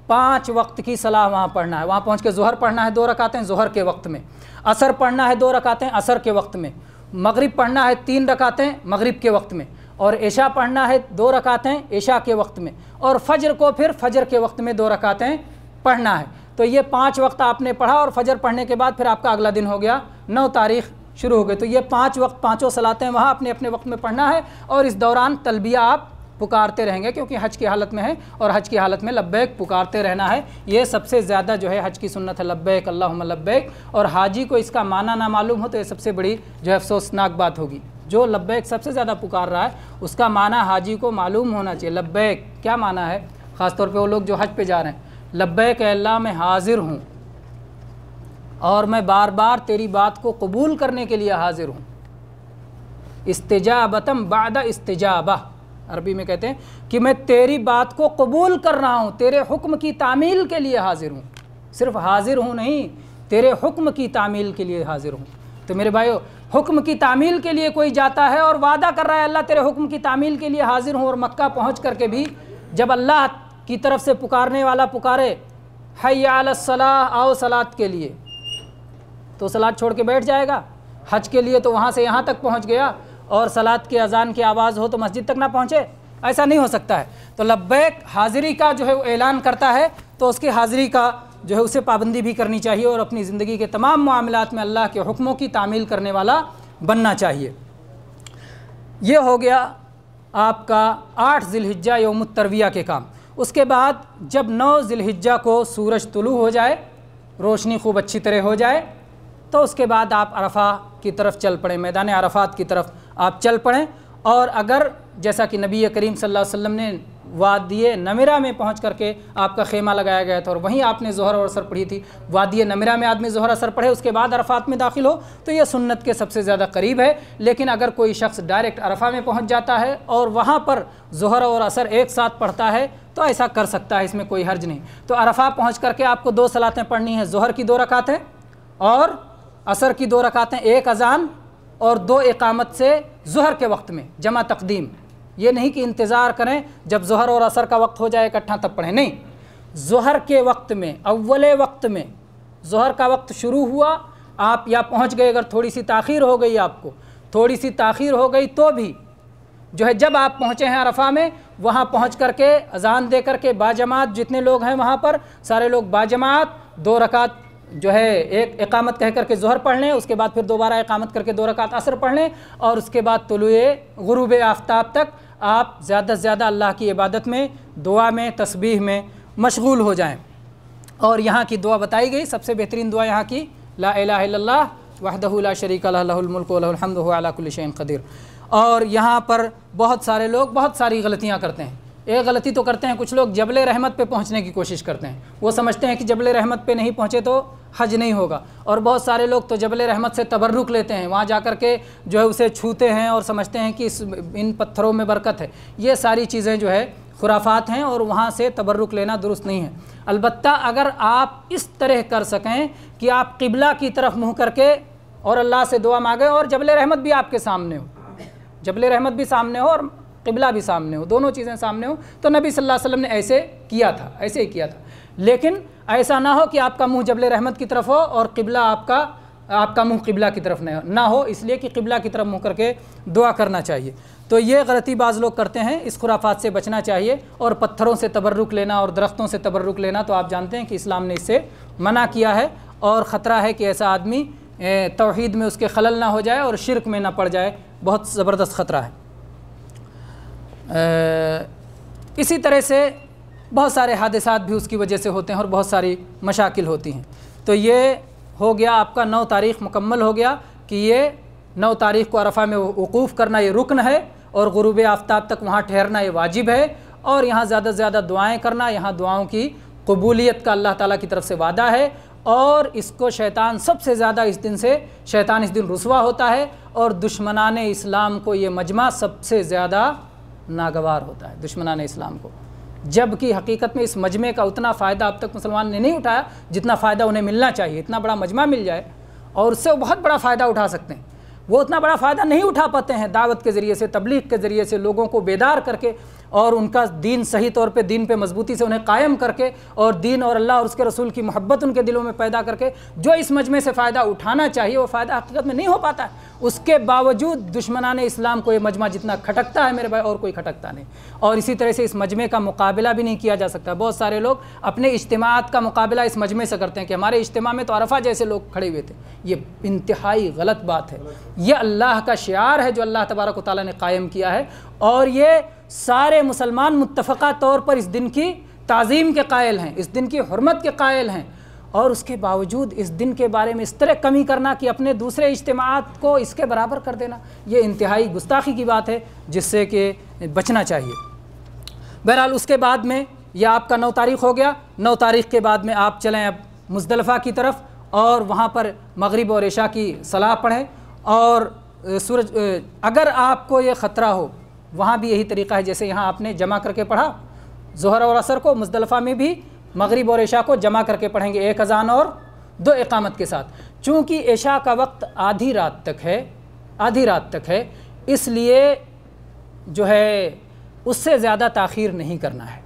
5 وقت کی صلاح وہاں پڑھنا ہے، وہاں پہنچ کے ظہر پڑھنا ہے 2 رکعتیں ظہر کے وقت میں، عصر پڑھنا ہے 2 رکعتیں عصر کے وقت میں، مغرب پڑھنا ہے 3 رکعتیں مغرب کے وقت میں، اور عشاء پڑھنا ہے 2 رکعتیں عشاء کے وقت میں، اور فجر کو پھر فجر کے وقت میں 2 رکعتیں پڑھنا ہے۔ تو یہ 5 وقت آپ نے پڑھا، اور فجر پڑھنے کے بعد پھر آپ کا اگلا دن ہو گیا 9 تاریخ شروع ہو گئے۔ تو یہ 5 وقت 5 صلاتیں وہاں اپنے اپنے وقت میں پڑھنا ہے، اور اس دوران تلبیہ آپ پکارتے رہیں گے، کیونکہ حج کی حالت میں ہے، اور حج کی حالت میں لبیک پکارتے رہنا ہے۔ یہ سب سے زیادہ جو ہے حج کی سنت ہے، لبیک اللہم لبیک، اور حاجی کو اس کا معنی نہ معلوم ہو تو یہ سب سے بڑی جو ہے افسوسناک بات ہوگی۔ جو لبیک سب سے زیادہ پکار رہا ہے اس کا معنی حاجی کو معلوم ہونا چاہیے۔ لبیک کیا معنی ہے؟ خاص طور پہ وہ لوگ جو حج پہ جا رہے ہیں، لبیک اے اللہ میں حاضر ہوں، اور میں بار بار تیری بات کو قبول کرنے کے لیے حاضر ہوں۔ استجابتم بعد استجابہ، عربی میں کہتے ہیں کہ میں تیری بات کو قبول کر رہا ہوں، تیرے حکم کی تعمیل کے لیے حاضر ہوں، صرف حاضر ہوں نہیں، تیرے حکم کی تعمیل کے لیے حاضر ہوں۔ تو میرے بھائیو، حکم کی تعمیل کے لیے کوئی جاتا ہے اور وعدہ کر رہا ہے اللہ تیرے حکم کی تعمیل کے لیے حاضر ہوں، اور مکہ پہنچ کر کے بھی جب اللہ کی طرف سے پکارنے والا پکارے حی علی الصلاۃ، آؤ صلاۃ کے لیے، تو صلاۃ چھوڑ کے بیٹھ جائے گا؟ حج کے لیے تو وہاں سے یہاں تک پہنچ گیا، اور صلاۃ کی اذان کی آواز ہو تو مسجد تک نہ پہنچے؟ ایسا نہیں ہو سکتا ہے۔ تو لبیک حاضری کا جو ہے وہ اعلان کرتا ہے، تو اس کی حاضری کا جو ہے اسے پابندی بھی کرنی چاہیے، اور اپنی زندگی کے تمام معاملات میں اللہ کے حکموں کی تعمیل کرنے والا بننا چاہیے۔ یہ ہو گیا آپ کا 8 ذی الحجہ یوم الترویہ کے کام۔ اس کے بعد جب 9 ذی الحجہ کو سورج طلوع ہو جائے، روشنی خوب اچھی طرح ہو جائے، تو اس کے بعد آپ عرفہ کی طرف چل پڑیں، میدان عرفات کی طرف آپ چل پڑیں۔ اور اگر جیسا کہ نبی کریم صلی اللہ علیہ وسلم نے وادی نمرہ میں پہنچ کر کے آپ کا خیمہ لگایا گیا تھا، اور وہیں آپ نے ظہر اور عصر پڑھی تھی، وادی نمرہ میں آدمی ظہر عصر پڑھے اس کے بعد عرفات میں داخل ہو تو یہ سنت کے سب سے زیادہ قریب ہے۔ لیکن اگر کوئی شخص ڈائریکٹ عرفہ میں پہنچ جاتا ہے اور وہاں پر ظہر اور عصر ایک ساتھ پڑھتا ہے تو ایسا کر سکتا ہے، اس میں کوئی حرج نہیں۔ تو عرفہ پہنچ کر کے آپ کو 2 صلاتیں پڑھنی ہیں، ظہر کی 2 رکعتیں اور عصر کی 2 رکعتیں، 1 اذان اور 2 اقامت سے ظہر کے وقت میں جمع تقدیم۔ یہ نہیں کہ انتظار کریں جب ظہر اور عصر کا وقت ہو جائے اکٹھا تب پڑھیں، نہیں، ظہر کے وقت میں، اول وقت میں، ظہر کا وقت شروع ہوا، آپ یا پہنچ گئے، اگر تھوڑی سی تاخیر ہو گئی، آپ کو تھوڑی سی تاخیر ہو گئی تو بھی جو ہے جب آپ پہنچے ہیں عرفہ میں، وہاں پہنچ کر کے اذان دے کر کے باجماعت جتنے لوگ ہیں وہاں پر سارے لوگ باجماعت 2 رکعت جو ہے ایک اقامت کہہ کر کے ظہر پڑھ لیں، اس کے بعد پھر دوبارہ اقامت کر کے 2 رکعت عصر پڑھ لیں، اور اس کے بعد طلوع غروب آفتاب تک آپ زیادہ سے زیادہ اللہ کی عبادت میں، دعا میں، تسبیح میں مشغول ہو جائیں۔ اور یہاں کی دعا بتائی گئی، سب سے بہترین دعا یہاں کی لا الہ الا اللہ وحدہ لا شریک لہ لہ الملک و لہ الحمد وهو علی کل شیء قدیر۔ اور یہاں پر بہت سارے لوگ بہت ساری غلطیاں کرتے ہیں، ایک غلطی تو کرتے ہیں کچھ لوگ، جبل رحمت پہ پہنچنے کی کوشش کرتے ہیں، وہ سمجھتے ہیں کہ جبل رحمت پہ نہیں پہنچے تو حج نہیں ہوگا، اور بہت سارے لوگ تو جبل رحمت سے تبرک لیتے ہیں، وہاں جا کر کے جو ہے اسے چھوتے ہیں اور سمجھتے ہیں کہ ان پتھروں میں برکت ہے۔ یہ ساری چیزیں جو ہے خرافات ہیں، اور وہاں سے تبرک لینا درست نہیں ہے۔ البتہ اگر آپ اس طرح کر سکیں کہ آپ قبلہ کی طرف منہ کر کے اور اللہ سے دعا مانگیں، اور جبل رحمت بھی آپ کے سامنے ہو، جبل رحمت بھی سامنے ہو اور قبلہ بھی سامنے ہو، دونوں چیزیں سامنے ہو، تو نبی صلی اللہ علیہ وسلم نے ایسے کیا تھا، ایسے ہی کیا تھا۔ لیکن ایسا نہ ہو کہ آپ کا منہ جبل رحمت کی طرف ہو اور قبلہ آپ کا منہ قبلہ کی طرف نہ ہو، اس لیے کہ قبلہ کی طرف منہ کر کے دعا کرنا چاہیے۔ تو یہ غلطی بعض لوگ کرتے ہیں، اس خرافات سے بچنا چاہیے۔ اور پتھروں سے تبرک لینا اور درختوں سے تبرک لینا تو آپ جانتے ہیں کہ اسلام نے اس سے منع کیا ہے، اور خطرہ ہے کہ ایسا آدمی توحید میں اس کے خلل نہ ہو جائے اور شرک میں نہ پڑ جائے، بہت زبردست خطرہ ہے۔ اسی طرح سے بہت سارے حادثات بھی اس کی وجہ سے ہوتے ہیں اور بہت ساری مشاکل ہوتی ہیں۔ تو یہ ہو گیا آپ کا 9 تاریخ مکمل ہو گیا کہ یہ 9 تاریخ کو عرفہ میں وقوف کرنا یہ رکن ہے، اور غروب آفتاب تک وہاں ٹھہرنا یہ واجب ہے، اور یہاں زیادہ سے زیادہ دعائیں کرنا، یہاں دعاؤں کی قبولیت کا اللہ تعالیٰ کی طرف سے وعدہ ہے۔ اور اس کو شیطان سب سے زیادہ اس دن رسوا ہوتا ہے، اور دشمنان اسلام کو یہ مجمع سب سے زیادہ ناگوار ہوتا ہے، دشمنان اسلام کو، جبکہ حقیقت میں اس مجمع کا اتنا فائدہ اب تک مسلمان نے نہیں اٹھایا جتنا فائدہ انہیں ملنا چاہیے۔ اتنا بڑا مجمع مل جائے اور اس سے وہ بہت بڑا فائدہ اٹھا سکتے ہیں، وہ اتنا بڑا فائدہ نہیں اٹھا پاتے ہیں۔ دعوت کے ذریعے سے، تبلیغ کے ذریعے سے لوگوں کو بیدار کر کے، اور ان کا دین صحیح طور پہ دین پہ مضبوطی سے انہیں قائم کر کے، اور دین اور اللہ اور اس کے رسول کی محبت ان کے دلوں میں پیدا کر کے جو اس مجمع سے فائدہ اٹھانا چاہیے وہ فائدہ حقیقت میں نہیں ہو پاتا ہے۔ اس کے باوجود دشمنان اسلام کو یہ مجمع جتنا کھٹکتا ہے میرے بھائی اور کوئی کھٹکتا نہیں، اور اسی طرح سے اس مجمع کا مقابلہ بھی نہیں کیا جا سکتا۔ بہت سارے لوگ اپنے اجتماعات کا مقابلہ اس مجمع سے کرتے ہیں کہ ہمارے اجتماع میں تو عرفہ جیسے لوگ کھڑے ہوئے تھے۔ یہ انتہائی غلط بات ہے، یہ اللہ کا شعار ہے جو اللہ تبارک و تعالیٰ نے قائم کیا ہے، اور یہ سارے مسلمان متفقہ طور پر اس دن کی تعظیم کے قائل ہیں، اس دن کی حرمت کے قائل ہیں، اور اس کے باوجود اس دن کے بارے میں اس طرح کمی کرنا کہ اپنے دوسرے اجتماعات کو اس کے برابر کر دینا، یہ انتہائی گستاخی کی بات ہے جس سے کہ بچنا چاہیے۔ بہرحال اس کے بعد میں یہ آپ کا 9 تاریخ ہو گیا۔ 9 تاریخ کے بعد میں آپ چلیں اب مزدلفہ کی طرف، اور وہاں پر مغرب اور عشاء کی صلاح پڑھیں، اور سورج اگر آپ کو یہ خطرہ ہو، وہاں بھی یہی طریقہ ہے جیسے یہاں آپ نے جمع کر کے پڑھا ظہر اور عصر کو، مزدلفہ میں بھی مغرب اور عشاء کو جمع کر کے پڑھیں گے، 1 اذان اور 2 اقامت کے ساتھ۔ چونکہ عشاء کا وقت آدھی رات تک ہے، اس لیے جو ہے اس سے زیادہ تاخیر نہیں کرنا ہے۔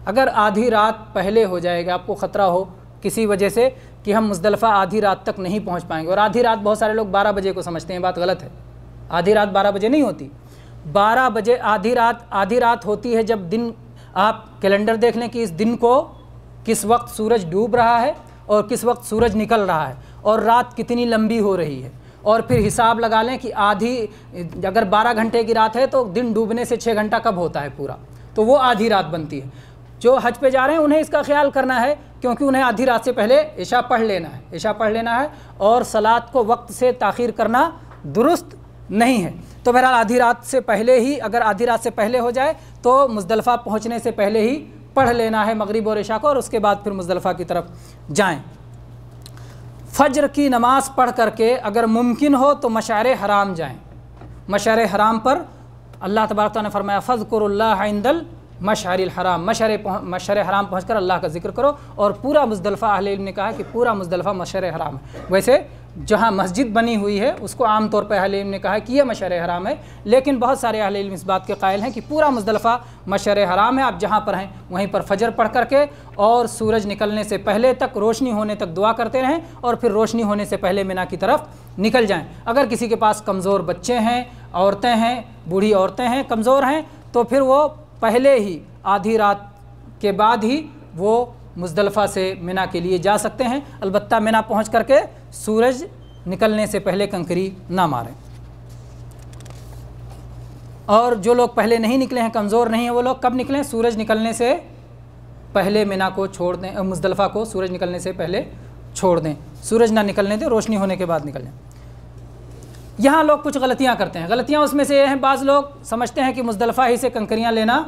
اگر آدھی رات پہلے ہو جائے گا، آپ کو خطرہ ہو کسی وجہ سے کہ ہم مزدلفہ آدھی رات تک نہیں پہنچ پائیں گے، اور آدھی رات بہت سارے لوگ 12 بجے کو سمجھتے ہیں، بات غلط ہے۔ آدھی رات 12 بجے نہیں ہوتی، 12 بجے آدھی رات ہوتی ہے جب دن، آپ کیلنڈر دیکھ لیں کہ اس دن کو کس وقت سورج ڈوب رہا ہے اور کس وقت سورج نکل رہا ہے، اور رات کتنی لمبی ہو رہی ہے، اور پھر حساب لگا لیں کہ اگر 12 گھنٹے کی رات ہے تو دن ڈوبنے سے 6 گھنٹہ کب ہوتا ہے پورا، تو وہ آدھی رات بنتی ہے۔ جو حج پہ جا رہے ہیں انہیں اس کا خیال کرنا ہے، کیونکہ انہیں آدھی رات سے پہلے عشاء پڑھ لینا ہے، اور صلاۃ کو وقت سے تاخیر کرنا درست نہیں ہے۔ تو بہرحال آدھی رات سے پہلے ہی، اگر آدھی رات سے پہلے ہو جائے تو مزدلفہ پہنچنے سے پہلے ہی پڑھ لینا ہے مغرب اور عشاء کو، اور اس کے بعد پھر مزدلفہ کی طرف جائیں۔ فجر کی نماز پڑھ کر کے اگر ممکن ہو تو مشعر حرام جائیں۔ مشعر حرام پر اللہ تبارک تعالیٰ نے فرمایا فاذکروا اللہ عند المشعر الحرام، مشعر حرام پہنچ کر اللہ کا ذکر کرو، اور پورا مزدلفہ اہل علم نے کہا ہے کہ پورا مزدلفہ مشعر حرام ہے۔ ویسے جہاں مسجد بنی ہوئی ہے اس کو عام طور پہ اہل علم نے کہا ہے کہ یہ مشعر حرام ہے، لیکن بہت سارے اہل علم اس بات کے قائل ہیں کہ پورا مزدلفہ مشعر حرام ہے۔ آپ جہاں پر ہیں وہیں پر فجر پڑھ کر کے اور سورج نکلنے سے پہلے تک، روشنی ہونے تک دعا کرتے رہیں، اور پھر روشنی ہونے سے پہلے مینا کی طرف نکل جائیں۔ اگر کسی کے پاس کمزور بچے ہیں، عورتیں ہیں، بوڑھی عورتیں ہیں، کمزور ہیں، تو پھر وہ پہلے ہی آدھی رات کے بعد ہی وہ مزدلفہ سے مینا کے لیے جا سکتے ہیں، البتہ مینا پہنچ کر کے سورج نکلنے سے پہلے کنکری نہ ماریں۔ اور جو لوگ پہلے نہیں نکلے ہیں، کمزور نہیں ہیں، وہ لوگ کب نکلیں؟ سورج نکلنے سے پہلے مینا کو چھوڑ دیں، مزدلفہ کو سورج نکلنے سے پہلے چھوڑ دیں، سورج نہ نکلنے دیں، روشنی ہونے کے بعد نکل جائیں۔ یہاں لوگ کچھ غلطیاں کرتے ہیں، غلطیاں اس میں سے یہ ہیں، بعض لوگ سمجھتے ہیں کہ مزدلفہ ہی سے کنکریاں لینا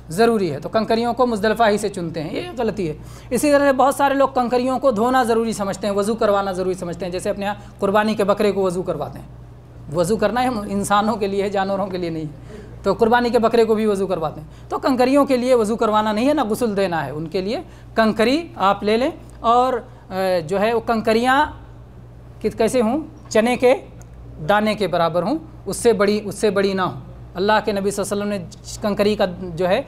ضروری ہے، تو کنکریوں کو مزدلفہ ہی سے چنتے ہیں، یہ غلطی ہے۔ اسی طرح بہت سارے لوگ کنکریوں کو دھونا ضروری سمجھتے ہیں، وضو کروانا ضروری سمجھتے ہیں، جیسے اپنے یہاں قربانی کے بکرے کو وضو کرواتے ہیں۔ وضو کرنا ہے انسانوں کے لیے ہے، جانوروں کے لیے نہیں ہے، تو قربانی کے بکرے کو بھی وضو کرواتے ہیں۔ تو کنکریوں کے لیے وضو کروانا نہیں ہے، نہ غسل دینا ہے، ان کے لیے کنکری آپ لے لیں، اور جو ہے وہ کنکریاں کیسے ہوں، چنے کے دانے کے برابر ہوں، اس سے بڑی نہ ہوں۔ اللہ کے نبی صلی اللہ علیہ وسلم نے کنکری کا جو ہے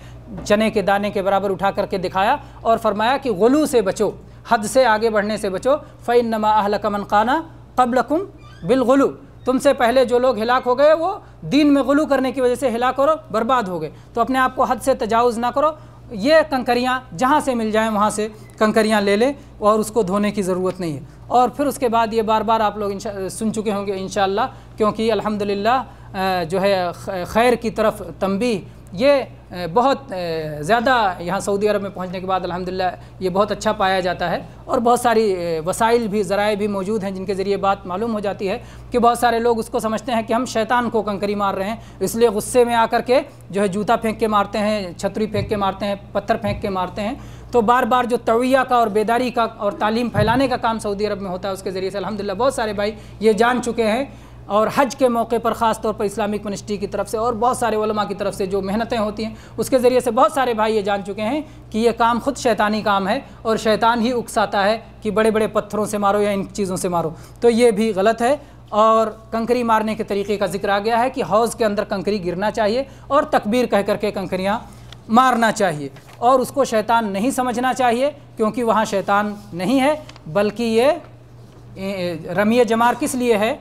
چنے کے دانے کے برابر اٹھا کر کے دکھایا اور فرمایا کہ غلو سے بچو، حد سے آگے بڑھنے سے بچو، فَإِنَّمَا أَهْلَكَ مَنْ كَانَ قَبْلَكُمْ بِالْغُلُو، تم سے پہلے جو لوگ ہلاک ہو گئے وہ دین میں غلو کرنے کی وجہ سے ہلاک اور برباد ہو گئے، تو اپنے آپ کو حد سے تجاوز نہ کرو۔ یہ کنکریاں جہاں سے مل جائیں وہاں سے کنکریاں لے لیں، اور اس کو دھونے کی ضرورت نہیں ہے۔ اور پھر اس کے بعد یہ بار بار آپ لوگ سن چکے ہوں گے انشاءاللہ، کیونکہ الحمدللہ جو ہے خیر کی طرف تنبیہ یہ بہت زیادہ یہاں سعودی عرب میں پہنچنے کے بعد الحمدللہ یہ بہت اچھا پایا جاتا ہے، اور بہت ساری وسائل بھی، ذرائع بھی موجود ہیں جن کے ذریعے بات معلوم ہو جاتی ہے کہ بہت سارے لوگ اس کو سمجھتے ہیں کہ ہم شیطان کو کنکری مار رہے ہیں، اس لیے غصے میں آ کر کے جو ہے جوتا پھینک کے مارتے ہیں، چھتری پھینک کے مارتے ہیں، پتھر پھینک کے مارتے ہیں۔ تو بار بار جو توعیہ کا اور بیداری کا اور تعلیم پھیلانے کا کام سعودی عرب میں ہوتا ہے، اس کے ذریعے سے الحمدللہ بہت سارے بھائی یہ جان چکے ہیں، اور حج کے موقع پر خاص طور پر اسلامک منسٹری کی طرف سے اور بہت سارے علماء کی طرف سے جو محنتیں ہوتی ہیں اس کے ذریعے سے بہت سارے بھائی یہ جان چکے ہیں کہ یہ کام خود شیطانی کام ہے، اور شیطان ہی اکساتا ہے کہ بڑے بڑے پتھروں سے مارو یا ان چیزوں سے مارو، تو یہ بھی غلط ہے۔ اور کنکری مارنے کے طریقے کا ذکر آ گیا ہے کہ حوض کے اندر کنکری گرنا چاہیے اور تکبیر کہہ کر کے کنکریاں مارنا چاہیے، اور اس کو شیطان نہیں سمجھنا چاہیے، کیونکہ وہاں شیطان نہیں ہے، بلکہ یہ رمی جمار کس لیے ہے؟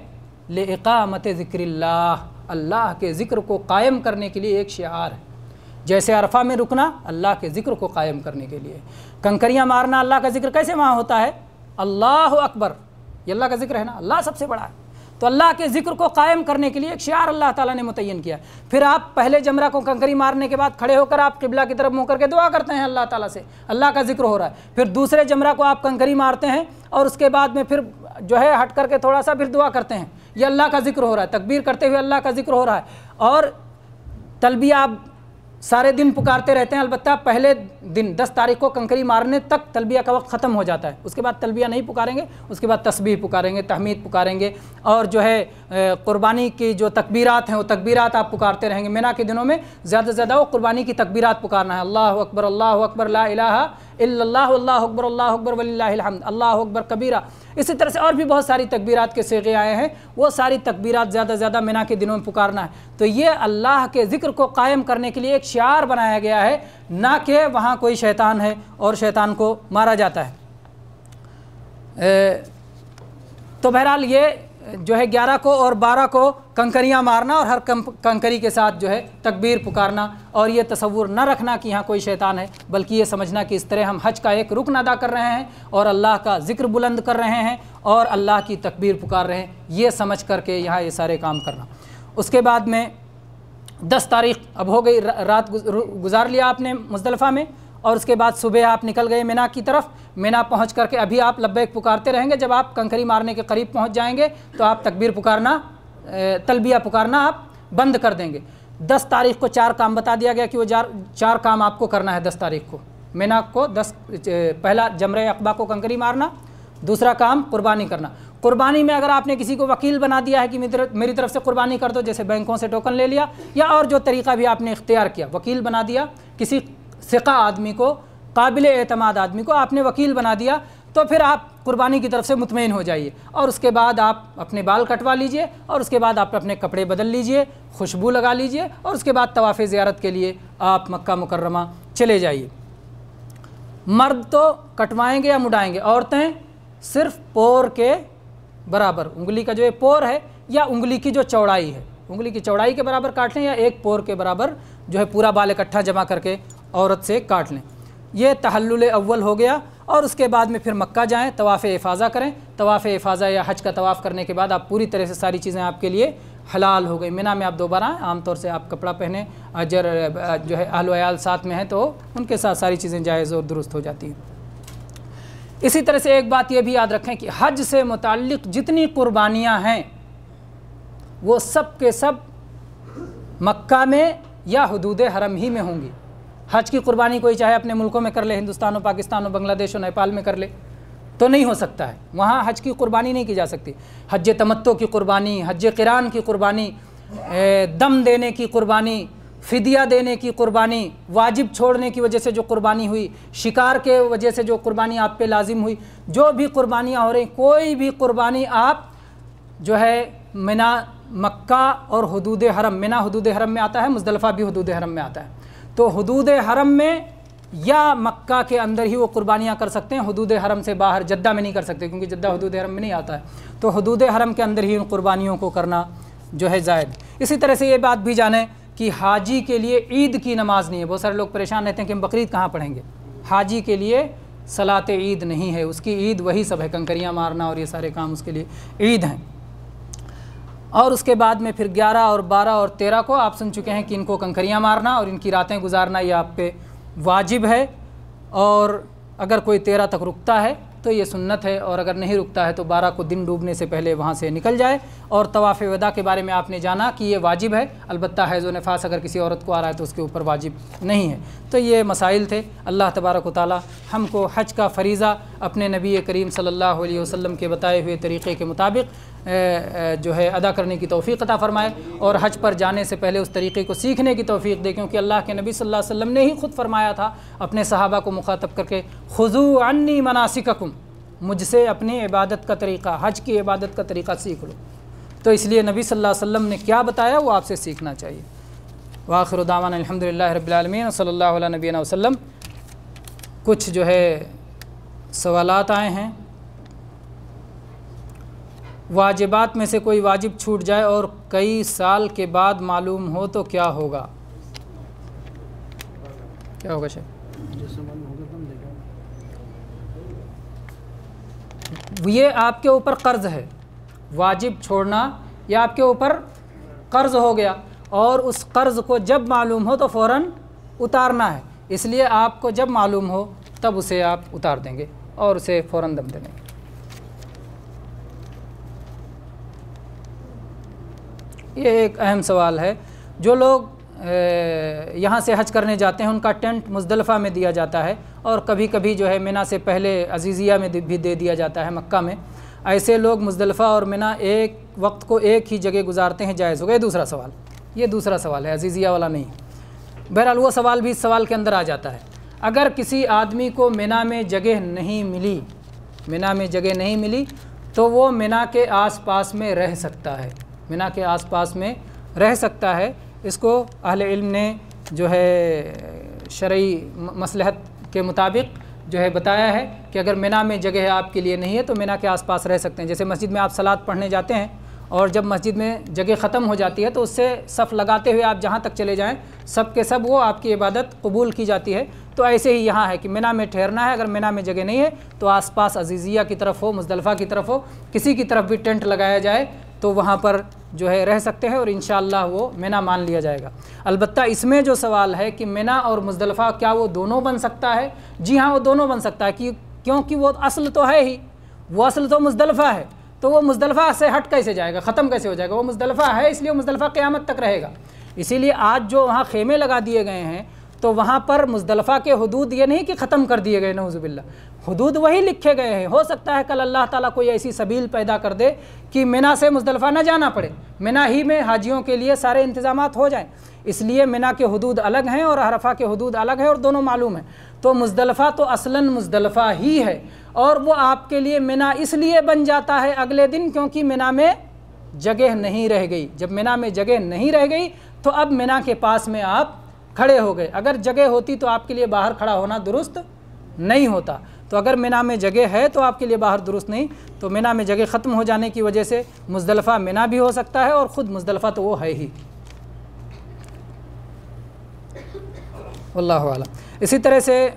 لِإِقَامَةِ ذِكْرِ اللہ، اللہ کے ذکر کو قائم کرنے کے لیے ایک شعار ہے۔ جیسے عرفہ میں رکنا اللہ کے ذکر کو قائم کرنے کے لیے، کنکریاں مارنا اللہ کا ذکر کیسے وہاں ہوتا ہے؟ اللہ اکبر، یہ اللہ کا ذکر ہے نا، اللہ سب سے بڑا ہے، تو اللہ کے ذکر کو قائم کرنے کے لیے ایک شعار اللہ تعالیٰ نے متعین کیا۔ پھر آپ پہلے جمرہ کو کنکری مارنے کے بعد کھڑے ہو کر آپ قبلہ کی طرف منہ کر کے دعا کرتے ہیں اللہ تعالیٰ سے، اللہ کا ذکر ہو رہا ہے۔ پھر دوسرے جمرہ کو آپ کنکری مارتے ہیں اور اس کے بعد میں پھر جو ہے ہٹ کر کے تھوڑا سا پھر دعا کرتے ہیں، یہ اللہ کا ذکر ہو رہا ہے، تکبیر کرتے ہوئے اللہ کا ذکر ہو رہا ہے، اور تلبیہ آپ سارے دن پکارتے رہتے ہیں، البتہ پہلے دن 10 تاریخ کو کنکری مارنے تک تلبیہ کا وقت ختم ہو جاتا ہے، اس کے بعد تلبیہ نہیں پکاریں گے، اس کے بعد تسبیح پکاریں گے، تحمید پکاریں گے، اور جو ہے قربانی کی جو تکبیرات ہیں وہ تکبیرات آپ پکارتے رہیں گے۔ مینا کے دنوں میں زیادہ سے زیادہ وہ قربانی کی تکبیرات پکارنا ہے، اللہ اکبر لا الہ الا اللہ، اللہ اکبر وللہ الحمد، اللہ اکبر کبیرہ۔ اسی طرح سے اور بھی بہت ساری تکبیرات کے صیغے آئے ہیں، وہ ساری تکبیرات زیادہ سے زیادہ مینا کے دنوں میں پکارنا ہے۔ تو یہ اللہ کے ذکر کو قائم کرنے کے لیے ایک شعار بنایا گیا ہے، نہ کہ وہاں کوئی شیطان ہے اور شیطان کو مارا جاتا ہے۔ تو بہرحال یہ جو ہے 11 کو اور 12 کو کنکریاں مارنا اور ہر کنکری کے ساتھ جو ہے تکبیر پکارنا، اور یہ تصور نہ رکھنا کہ یہاں کوئی شیطان ہے، بلکہ یہ سمجھنا کہ اس طرح ہم حج کا ایک رکن ادا کر رہے ہیں اور اللہ کا ذکر بلند کر رہے ہیں اور اللہ کی تکبیر پکار رہے ہیں، یہ سمجھ کر کے یہاں یہ سارے کام کرنا۔ اس کے بعد میں 10 تاریخ اب ہو گئی، رات گزار لیا آپ نے مزدلفہ میں، اور اس کے بعد صبح آپ نکل گئے مینا کی طرف۔ مینا پہنچ کر کے ابھی آپ لبیک پکارتے رہیں گے، جب آپ کنکری مارنے کے قریب پہنچ جائیں گے تو آپ تکبیر پکارنا، تلبیہ پکارنا آپ بند کر دیں گے۔ 10 تاریخ کو 4 کام بتا دیا گیا کہ وہ 4 کام آپ کو کرنا ہے 10 تاریخ کو مینا کو۔ پہلا جمرہ عقبہ کو کنکری مارنا، دوسرا کام قربانی کرنا۔ قربانی میں اگر آپ نے کسی کو وکیل بنا دیا ہے کہ میری طرف سے قربانی کر دو، جیسے بینکوں سے ٹوکن لے لیا یا اور جو طریقہ بھی آپ نے اختیار کیا، وکیل بنا دیا کسی ثقہ آدمی کو، قابل اعتماد آدمی کو آپ نے وکیل بنا دیا، تو پھر آپ قربانی کی طرف سے مطمئن ہو جائیے، اور اس کے بعد آپ اپنے بال کٹوا لیجئے، اور اس کے بعد آپ اپنے کپڑے بدل لیجئے، خوشبو لگا لیجئے، اور اس کے بعد طواف زیارت کے لیے آپ مکہ مکرمہ چلے جائیے۔ مرد تو کٹوائیں گے یا مڈائیں گے، عورتیں صرف پور کے برابر، انگلی کا جو ہے پور ہے یا انگلی کی جو چوڑائی ہے، انگلی کی چوڑائی کے برابر کاٹ لیں، یا ایک پور کے برابر جو ہے پورا بال اکٹھا جمع کر کے عورت سے کاٹ لیں۔ یہ تحلل اول ہو گیا، اور اس کے بعد میں پھر مکہ جائیں، طواف افاضہ کریں۔ طواف افاضہ یا حج کا طواف کرنے کے بعد آپ پوری طرح سے ساری چیزیں آپ کے لیے حلال ہو گئی۔ مینا میں آپ دوبارہ آئیں، عام طور سے آپ کپڑا پہنیں، اجر جو ہے اہل و عیال ساتھ میں ہیں تو ان کے ساتھ ساری چیزیں جائز اور درست ہو جاتی ہیں۔ اسی طرح سے ایک بات یہ بھی یاد رکھیں کہ حج سے متعلق جتنی قربانیاں ہیں وہ سب کے سب مکہ میں یا حدود حرم ہی میں ہوں گی۔ حج کی قربانی کوئی چاہے اپنے ملکوں میں کر لے، ہندوستان و پاکستان و بنگلہ دیش و نیپال میں کر لے تو نہیں ہو سکتا ہے، وہاں حج کی قربانی نہیں کی جا سکتی۔ حج تمتع کی قربانی، حج قران کی قربانی، دم دینے کی قربانی، فدیہ دینے کی قربانی، واجب چھوڑنے کی وجہ سے جو قربانی ہوئی، شکار کے وجہ سے جو قربانی آپ پہ لازم ہوئی، جو بھی قربانیاں ہو رہی، کوئی بھی قربانی آپ جو ہے منا، مکہ اور حدود حرم، منا حدود حرم میں آتا ہے، مزدلفہ بھی حدود حرم میں آتا ہے، تو حدود حرم میں یا مکہ کے اندر ہی وہ قربانیاں کر سکتے ہیں، حدود حرم سے باہر جدہ میں نہیں کر سکتے کیونکہ جدہ حدود حرم میں نہیں آتا ہے، تو حدود حرم کے اندر ہی ان قربانیوں کو کرنا جو ہے زائد۔ اسی طرح سے یہ بات بھی جانیں کہ حاجی کے لیے عید کی نماز نہیں ہے۔ بہت سارے لوگ پریشان رہتے ہیں کہ ہم بقرعید کہاں پڑھیں گے۔ حاجی کے لیے صلاۃ عید نہیں ہے، اس کی عید وہی سب ہے، کنکریاں مارنا اور یہ سارے کام اس کے لیے عید ہیں۔ اور اس کے بعد میں پھر 11 اور 12 اور 13 کو آپ سن چکے ہیں کہ ان کو کنکریاں مارنا اور ان کی راتیں گزارنا یہ آپ پہ واجب ہے، اور اگر کوئی 13 تک رکتا ہے تو یہ سنت ہے، اور اگر نہیں رکتا ہے تو 12 کو دن ڈوبنے سے پہلے وہاں سے نکل جائے۔ اور طواف وداع کے بارے میں آپ نے جانا کہ یہ واجب ہے، البتہ حیض و نفاس اگر کسی عورت کو آ رہا ہے تو اس کے اوپر واجب نہیں ہے۔ تو یہ مسائل تھے۔ اللہ تبارک و تعالی ہم کو حج کا فریضہ اپنے نبی کریم صلی اللہ علیہ وسلم کے بتائے ہوئے طریقے کے مطابق جو ہے ادا کرنے کی توفیق عطا فرمائے، اور حج پر جانے سے پہلے اس طریقے کو سیکھنے کی توفیق دے، کیونکہ اللہ کے نبی صلی اللہ علیہ وسلم نے ہی خود فرمایا تھا اپنے صحابہ کو مخاطب کر کے، خذوا عنی مناسککم، مجھ سے اپنی عبادت کا طریقہ، حج کی عبادت کا طریقہ سیکھ لو۔ تو اس لیے نبی صلی اللہ علیہ وسلم نے کیا بتایا وہ آپ سے سیکھنا چاہیے۔ وآخر دعوانا الحمدللہ رب العالمین صلی اللہ علیہ نبینا وسلم۔ کچھ جو ہے سوالات آئے ہیں۔ واجبات میں سے کوئی واجب چھوٹ جائے اور کئی سال کے بعد معلوم ہو تو کیا ہوگا؟ کیا ہوگا شیخ؟ یہ آپ کے اوپر قرض ہے، واجب چھوڑنا یا آپ کے اوپر قرض ہو گیا، اور اس قرض کو جب معلوم ہو تو فوراً اتارنا ہے، اس لیے آپ کو جب معلوم ہو تب اسے آپ اتار دیں گے اور اسے فوراً دم دیں گے۔ یہ ایک اہم سوال ہے۔ جو لوگ یہاں سے حج کرنے جاتے ہیں ان کا ٹینٹ مزدلفہ میں دیا جاتا ہے، اور کبھی کبھی جو ہے منی سے پہلے عزیزیہ میں بھی دے دیا جاتا ہے مکہ میں۔ ایسے لوگ مزدلفہ اور منی ایک وقت کو ایک ہی جگہ گزارتے ہیں، جائز ہوگا؟ یہ دوسرا سوال، یہ دوسرا سوال ہے، عزیزیہ والا نہیں۔ بہرحال وہ سوال بھی اس سوال کے اندر آ جاتا ہے۔ اگر کسی آدمی کو منی میں جگہ نہیں ملی، منی میں جگہ نہیں ملی تو وہ منی کے آس پاس میں رہ سکتا ہے، منی کے آس پاس میں رہ سکتا ہے۔ اس کو اہل علم نے جو ہے شرعی مصلحت کے مطابق جو ہے بتایا ہے کہ اگر منی میں جگہ آپ کے لیے نہیں ہے تو منی کے آس پاس رہ سکتے ہیں۔ جیسے مسجد میں آپ صلاۃ پڑھنے جاتے ہیں اور جب مسجد میں جگہ ختم ہو جاتی ہے تو اس سے صف لگاتے ہوئے آپ جہاں تک چلے جائیں سب کے سب وہ آپ کی عبادت قبول کی جاتی ہے۔ تو ایسے ہی یہاں ہے کہ منی میں ٹھہرنا ہے، اگر منی میں جگہ نہیں ہے تو آس پاس عزیزیہ کی طرف ہو، مزدلفہ کی طرف ہو، کسی کی طرف بھی ٹینٹ لگایا جائے تو وہاں پر جو ہے رہ سکتے ہیں، اور انشاءاللہ وہ منی مان لیا جائے گا۔ البتہ اس میں جو سوال ہے کہ منی اور مزدلفہ کیا وہ دونوں بن سکتا ہے؟ جی ہاں، وہ دونوں بن سکتا ہے، کیونکہ وہ اصل تو ہے ہی، وہ اصل تو مزدلفہ ہے، تو وہ مزدلفہ سے ہٹ کیسے جائے گا، ختم کیسے ہو جائے گا؟ وہ مزدلفہ ہے، اس لیے وہ مزدلفہ قیامت تک رہے گا۔ اسی لیے آج جو وہاں خیمے لگا دیے گئے ہیں تو وہاں پر مزدلفہ کے حدود یہ نہیں کہ ختم کر دیے گئے، نعوذ باللہ، حدود وہی لکھے گئے ہیں۔ ہو سکتا ہے کل اللہ تعالیٰ کوئی ایسی سبیل پیدا کر دے کہ منی سے مزدلفہ نہ جانا پڑے، منی ہی میں حاجیوں کے لیے سارے انتظامات ہو جائیں۔ اس لیے منی کے حدود الگ ہیں اور عرفہ کے حدود الگ ہیں، اور دونوں معلوم ہیں۔ تو مزدلفہ تو اصلاً مزدلفہ ہی ہے، اور وہ آپ کے لیے منی اس لیے بن جاتا ہے اگلے دن کیونکہ منی میں جگہ نہیں رہ گئی۔ جب منی میں جگہ نہیں رہ گئی تو اب منی کے پاس میں آپ کھڑے ہو گئے۔ اگر جگہ ہوتی تو آپ کے لیے باہر کھڑا ہونا درست نہیں ہوتا۔ تو اگر منی میں جگہ ہے تو آپ کے لیے باہر درست نہیں، تو منی میں جگہ ختم ہو جانے کی وجہ سے مزدلفہ منی بھی ہو سکتا ہے، اور خود مزدلفہ تو وہ ہے ہی۔ واللہ اعلم۔ اسی طرح سے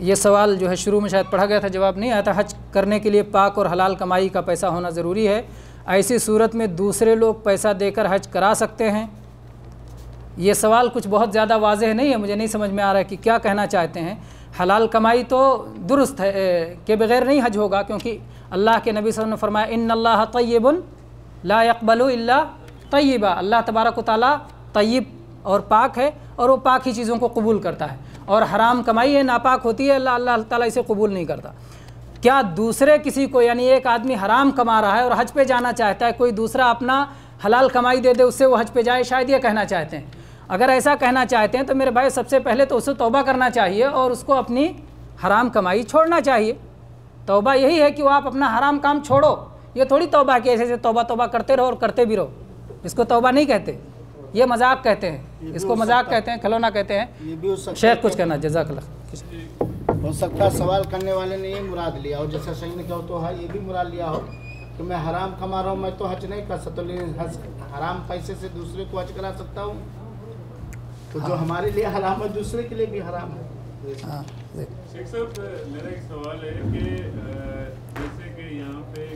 یہ سوال جو ہے شروع میں شاید پڑھا گیا تھا، جواب نہیں آیا تھا، حج کرنے کے لیے پاک اور حلال کمائی کا پیسہ ہونا ضروری ہے، ایسی صورت میں دوسرے لوگ پیسہ دے کر حج کرا سکتے ہیں؟ یہ سوال کچھ بہت زیادہ واضح نہیں ہے، مجھے نہیں سمجھ میں آ رہا ہے کہ کیا کہنا چاہتے ہیں۔ حلال کمائی تو درست ہے کہ بغیر نہیں حج ہوگا، کیونکہ اللہ کے نبی صلی اللہ علیہ وسلم نے فرمایا ان اللہ طیب لا يقبل الا طیبا، اللہ تبارک و تعالیٰ طیب اور پاک ہے اور وہ پاک ہی چیزوں کو قبول کرتا ہے، اور حرام کمائی ہے، ناپاک ہوتی ہے، اللہ تعالیٰ اسے قبول نہیں کرتا۔ کیا دوسرے کسی کو، یعنی ایک آدمی حرام کما رہا ہے اور حج پہ جانا چاہتا ہے، کوئی دوسرا اپنا حلال کمائی دے دے اس سے وہ حج پہ جائے؟ شاید یہ کہنا چاہتے ہیں۔ اگر ایسا کہنا چاہتے ہیں تو میرے بھائی سب سے پہلے تو اسے توبہ کرنا چاہیے اور اس کو اپنی حرام کمائی چھوڑنا چاہیے۔ توبہ یہی ہے کہ وہ آپ اپنا حرام کام چھوڑو، یہ تھوڑی توبہ کہ ایسے توبہ کرتے رہو اور کرتے بھی رہو، اس کو توبہ نہیں کہتے، یہ مذاق کہتے ہیں، اس کو مذاق کہتے ہیں، کھلونا کہتے ہیں۔ شیخ کچھ کہنا، جزاک اللہ۔ ہو سکتا ہے سوال کرنے والے نے یہ مراد لیا ہو، جیسا صحیح نے کہا تو ہے، یہ بھی مراد لیا ہو کہ میں حرام کما رہا ہوں، میں تو حج نہیں کر سکتا، لیکن حرام پیسے سے دوسرے کو حج کرا سکتا ہوں، تو جو ہمارے لیے حرام ہے دوسرے کے لیے بھی حرام ہے۔ شیخ صاحب میرا ایک سوال ہے کہ جیسے کہ یہاں پہ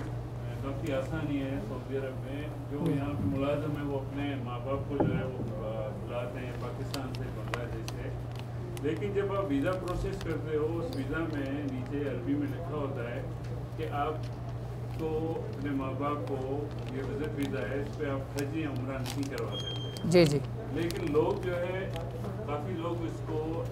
کافی آسانی ہے سعودی عرب میں، جو یہاں پہ ملازم ہے وہ اپنے ماں باپ کو جو ہے وہ بلاتے ہیں پاکستان سے، بنگلہ دیش سے، لیکن جب آپ ویزا پروسیس کرتے ہو اس ویزا میں نیچے عربی میں لکھا ہوتا ہے کہ آپ کو اپنے ماں باپ کو، یہ وزٹ ویزا ہے، اس پہ آپ حج یا عمرہ نہیں کروا سکتے۔ جی جی، لیکن لوگ جو ہے کافی لوگ اس کو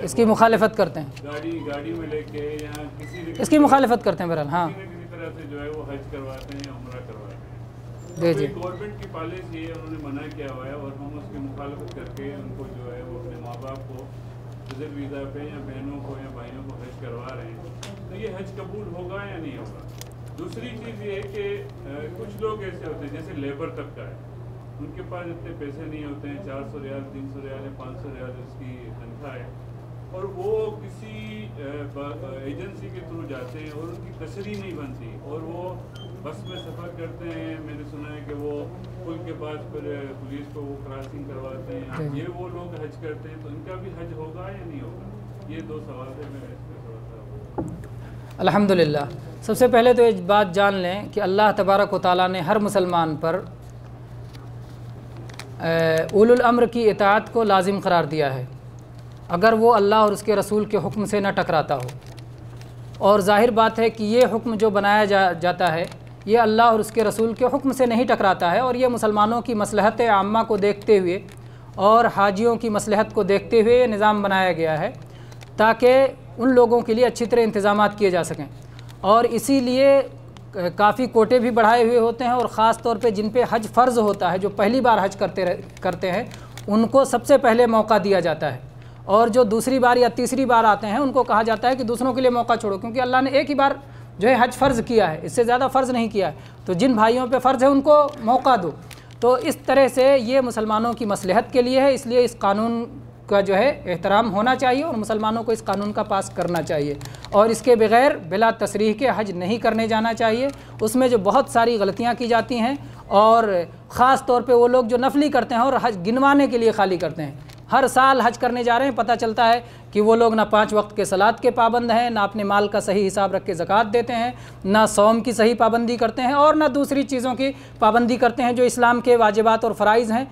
اس کی مخالفت کرتے ہیں، گاڑی میں لے کے یا کسی اس کی مخالفت کرتے ہیں، بہرحال ہاں کسی طرح سے جو ہے وہ حج کرواتے ہیں یا عمرہ کرواتے ہیں۔ جی جی، گورنمنٹ کی پالیسی ہے، انہوں نے منع کیا ہوا ہے اور ہم اس کی مخالفت کر کے ان کو جو ہے وہ اپنے ماں باپ کو وزٹ ویزا پہ یا بہنوں کو یا بھائیوں کو حج کروا رہے ہیں، تو یہ حج قبول ہوگا یا نہیں ہوگا؟ دوسری چیز یہ ہے کہ کچھ لوگ ایسے ہوتے ہیں جیسے لیبر طبقہ ہے، ان کے پاس اتنے پیسے نہیں ہوتے ہیں، 400 ریال 300 ریال یا 500 ریال اس کی تنخواہ ہے، اور وہ کسی ایجنسی کے تھرو جاتے ہیں اور ان کی تشریح نہیں بنتی اور وہ بس میں سفر کرتے ہیں۔ میں نے سنا ہے کہ وہ پل کے بعد پھر پولیس کو وہ کراسنگ کرواتے ہیں، یہ وہ لوگ حج کرتے ہیں، تو ان کا بھی حج ہوگا یا نہیں ہوگا؟ یہ دو سوال ہے میرے اس میں تھوڑا سا۔ الحمدللہ، سب سے پہلے تو ایک بات جان لیں کہ اللہ تبارک و تعالیٰ نے ہر مسلمان پر اولو الامر کی اطاعت کو لازم قرار دیا ہے، اگر وہ اللہ اور اس کے رسول کے حکم سے نہ ٹکراتا ہو، اور ظاہر بات ہے کہ یہ حکم جو بنایا جاتا ہے یہ اللہ اور اس کے رسول کے حکم سے نہیں ٹکراتا ہے، اور یہ مسلمانوں کی مصلحت عامہ کو دیکھتے ہوئے اور حاجیوں کی مصلحت کو دیکھتے ہوئے یہ نظام بنایا گیا ہے تاکہ ان لوگوں کے لیے اچھی طرح انتظامات کیے جا سکیں، اور اسی لیے کافی کوٹے بھی بڑھائے ہوئے ہوتے ہیں، اور خاص طور پہ جن پہ حج فرض ہوتا ہے، جو پہلی بار حج کرتے ہیں، ان کو سب سے پہلے موقع دیا جاتا ہے، اور جو دوسری بار یا تیسری بار آتے ہیں ان کو کہا جاتا ہے کہ دوسروں کے لیے موقع چھوڑو، کیونکہ اللہ نے ایک ہی بار جو ہے حج فرض کیا ہے، اس سے زیادہ فرض نہیں کیا ہے، تو جن بھائیوں پہ فرض ہے ان کو موقع دو۔ تو اس طرح سے یہ مسلمانوں کی مصلحت کے لیے ہے، اس لیے اس قانون کا جو ہے احترام ہونا چاہیے اور مسلمانوں کو اس قانون کا پاس کرنا چاہیے، اور اس کے بغیر بلا تصریح کے حج نہیں کرنے جانا چاہیے۔ اس میں جو بہت ساری غلطیاں کی جاتی ہیں، اور خاص طور پہ وہ لوگ جو نفلی کرتے ہیں اور حج گنوانے کے لیے خالی کرتے ہیں، ہر سال حج کرنے جا رہے ہیں، پتہ چلتا ہے کہ وہ لوگ نہ 5 وقت کے صلاۃ کے پابند ہیں، نہ اپنے مال کا صحیح حساب رکھ کے زکوٰۃ دیتے ہیں، نہ صوم کی صحیح پابندی کرتے ہیں، اور نہ دوسری چیزوں کی پابندی کرتے ہیں جو اسلام کے واجبات اور فرائض ہیں،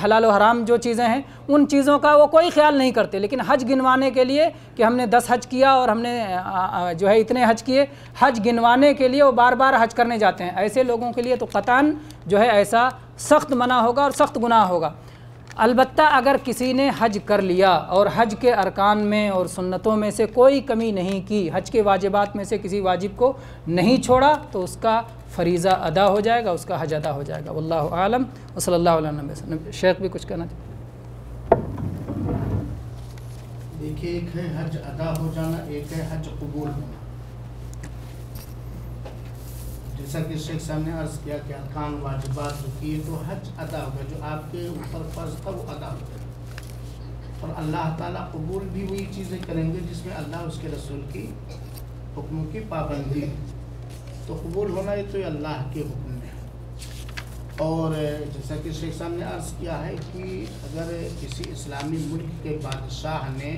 حلال و حرام جو چیزیں ہیں ان چیزوں کا وہ کوئی خیال نہیں کرتے، لیکن حج گنوانے کے لیے کہ ہم نے 10 حج کیا اور ہم نے جو ہے اتنے حج کیے، حج گنوانے کے لیے وہ بار بار حج کرنے جاتے ہیں، ایسے لوگوں کے لیے تو قطعاً جو ہے ایسا سخت منع ہوگا اور سخت گناہ ہوگا۔ البتہ اگر کسی نے حج کر لیا اور حج کے ارکان میں اور سنتوں میں سے کوئی کمی نہیں کی، حج کے واجبات میں سے کسی واجب کو نہیں چھوڑا، تو اس کا فریضہ ادا ہو جائے گا، اس کا حج ادا ہو جائے گا۔ واللہ عالم وصلی اللہ علیہ وسلم۔ شیخ بھی کچھ کہنا چاہتے؟ دیکھیے، ایک ہے حج ادا ہو جانا، ایک ہے حج قبول ہونا۔ جیسا کہ شیخ صاحب نے عرض کیا کہ ارکان واجبات جو کیے تو حج ادا ہوگا، جو آپ کے اوپر فرض تھا وہ ادا ہو گیا، اور اللہ تعالیٰ قبول بھی وہی چیزیں کریں گے جس میں اللہ اس کے رسول کی حکموں کی پابندی ہے، تو قبول ہونا یہ تو اللہ کے حکم میں ہے۔ اور جیسا کہ شیخ صاحب نے عرض کیا ہے کہ اگر کسی اسلامی ملک کے بادشاہ نے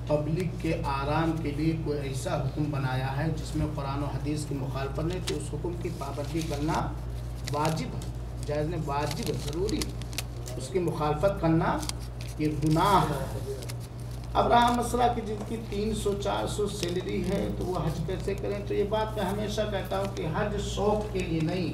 پبلک کے آرام کے لیے کوئی ایسا حکم بنایا ہے جس میں قرآن و حدیث کی مخالفت نہیں، تو اس حکم کی پابندی کرنا واجب ہے، جائز نہیں، واجب ہے، ضروری، اس کی مخالفت کرنا یہ گناہ ہے۔ اب رہا مسئلہ کہ جن کی 300-400 سیلری ہے تو وہ حج کیسے کریں، تو یہ بات میں ہمیشہ کہتا ہوں کہ حج شوق کے لیے نہیں،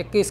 21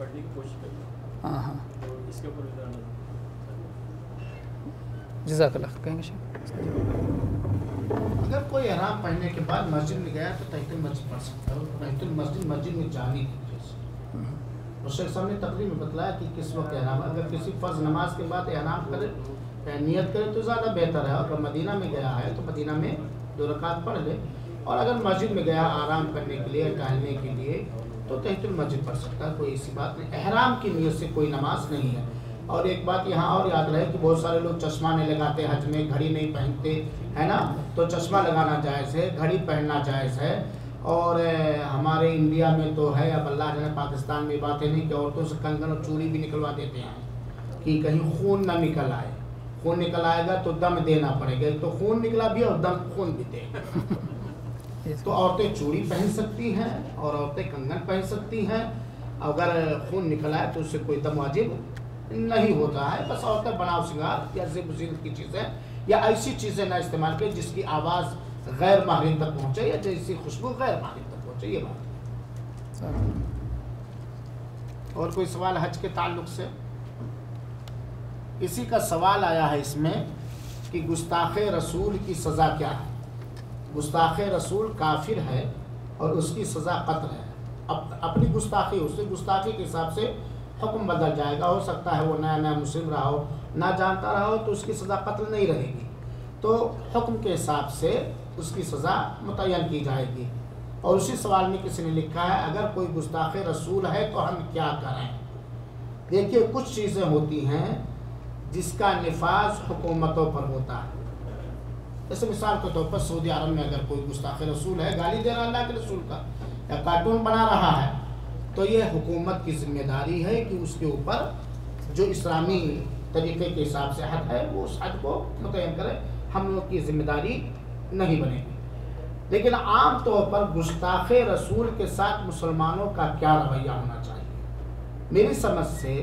پڑھنے کی کوشش کرتے ہیں. ہاں ہاں تو اس کے اوپر بھی ذرا نظر. جزاک اللہ. کہیں گے شیخ؟ اگر کوئی احرام پہننے کے بعد مسجد میں گیا تو تحت المسجد پڑھ سکتا ہے. تحت المسجد مسجد میں جانے کی وجہ سے. اور شیخ صاحب نے تقریر میں بتلایا کہ کس وقت احرام، اگر کسی فرض نماز کے بعد احرام کرے نیت کرے تو زیادہ بہتر ہے. اگر مدینہ میں گیا ہے تو مدینہ میں 2 رکعت پڑھ لے، اور اگر مسجد میں گیا آرام کرنے کے لیے، ٹہلنے کے لیے، تو تحت المسجد پڑھ سکتا ہے. کوئی ایسی بات نہیں. احرام کی نیت سے کوئی نماز نہیں ہے. اور ایک بات یہاں اور یاد رہے کہ بہت سارے لوگ چشمہ نہیں لگاتے حج میں، گھڑی نہیں پہنتے، ہے نا. تو چشمہ لگانا جائز ہے، گھڑی پہننا جائز ہے. اور ہمارے انڈیا میں تو ہے، اب اللہ جانے پاکستان میں بات ہے نہیں کہ عورتوں سے کنگن اور چوڑی بھی نکلوا دیتے ہیں کہ کہیں خون نہ نکل آئے. خون نکل آئے گا تو دم دینا پڑے گا. تو خون نکلا بھی اور دم خون بھی دے. تو عورتیں چوڑی پہن سکتی ہیں اور عورتیں کنگن پہن سکتی ہیں. اگر خون نکل آئے تو اس سے کوئی دم واجب نہیں ہوتا ہے. بس عورتیں بناؤ سنگار یا زیب و زینت کی چیزیں یا ایسی چیزیں نہ استعمال کریں جس کی آواز غیر محرم تک پہنچے یا جیسی خوشبو غیر محرم تک پہنچے. یہ بات. اور کوئی سوال حج کے تعلق سے؟ اسی کا سوال آیا ہے اس میں کہ گستاخ رسول کی سزا کیا ہے. گستاخ رسول کافر ہے اور اس کی سزا قتل ہے. اپنی گستاخی، اس سے گستاخی کے حساب سے حکم بدل جائے گا. ہو سکتا ہے وہ نیا نیا مسلم رہا ہو، نہ جانتا رہا ہو، تو اس کی سزا قتل نہیں رہے گی. تو حکم کے حساب سے اس کی سزا متعین کی جائے گی. اور اسی سوال میں کسی نے لکھا ہے اگر کوئی گستاخ رسول ہے تو ہم کیا کریں. دیکھیے کچھ چیزیں ہوتی ہیں جس کا نفاذ حکومتوں پر ہوتا ہے. جیسے مثال کے طور پر سعودی عرب میں اگر کوئی گستاخ رسول ہے، گالی دے رہا اللہ کے رسول کا یا کارٹون بنا رہا ہے، تو یہ حکومت کی ذمہ داری ہے کہ اس کے اوپر جو اسلامی طریقے کے حساب سے حد ہے وہ اس حد کو متعین کرے. ہم لوگ کی ذمہ داری نہیں بنے گی. لیکن عام طور پر گستاخ رسول کے ساتھ مسلمانوں کا کیا رویہ ہونا چاہیے؟ میری سمجھ سے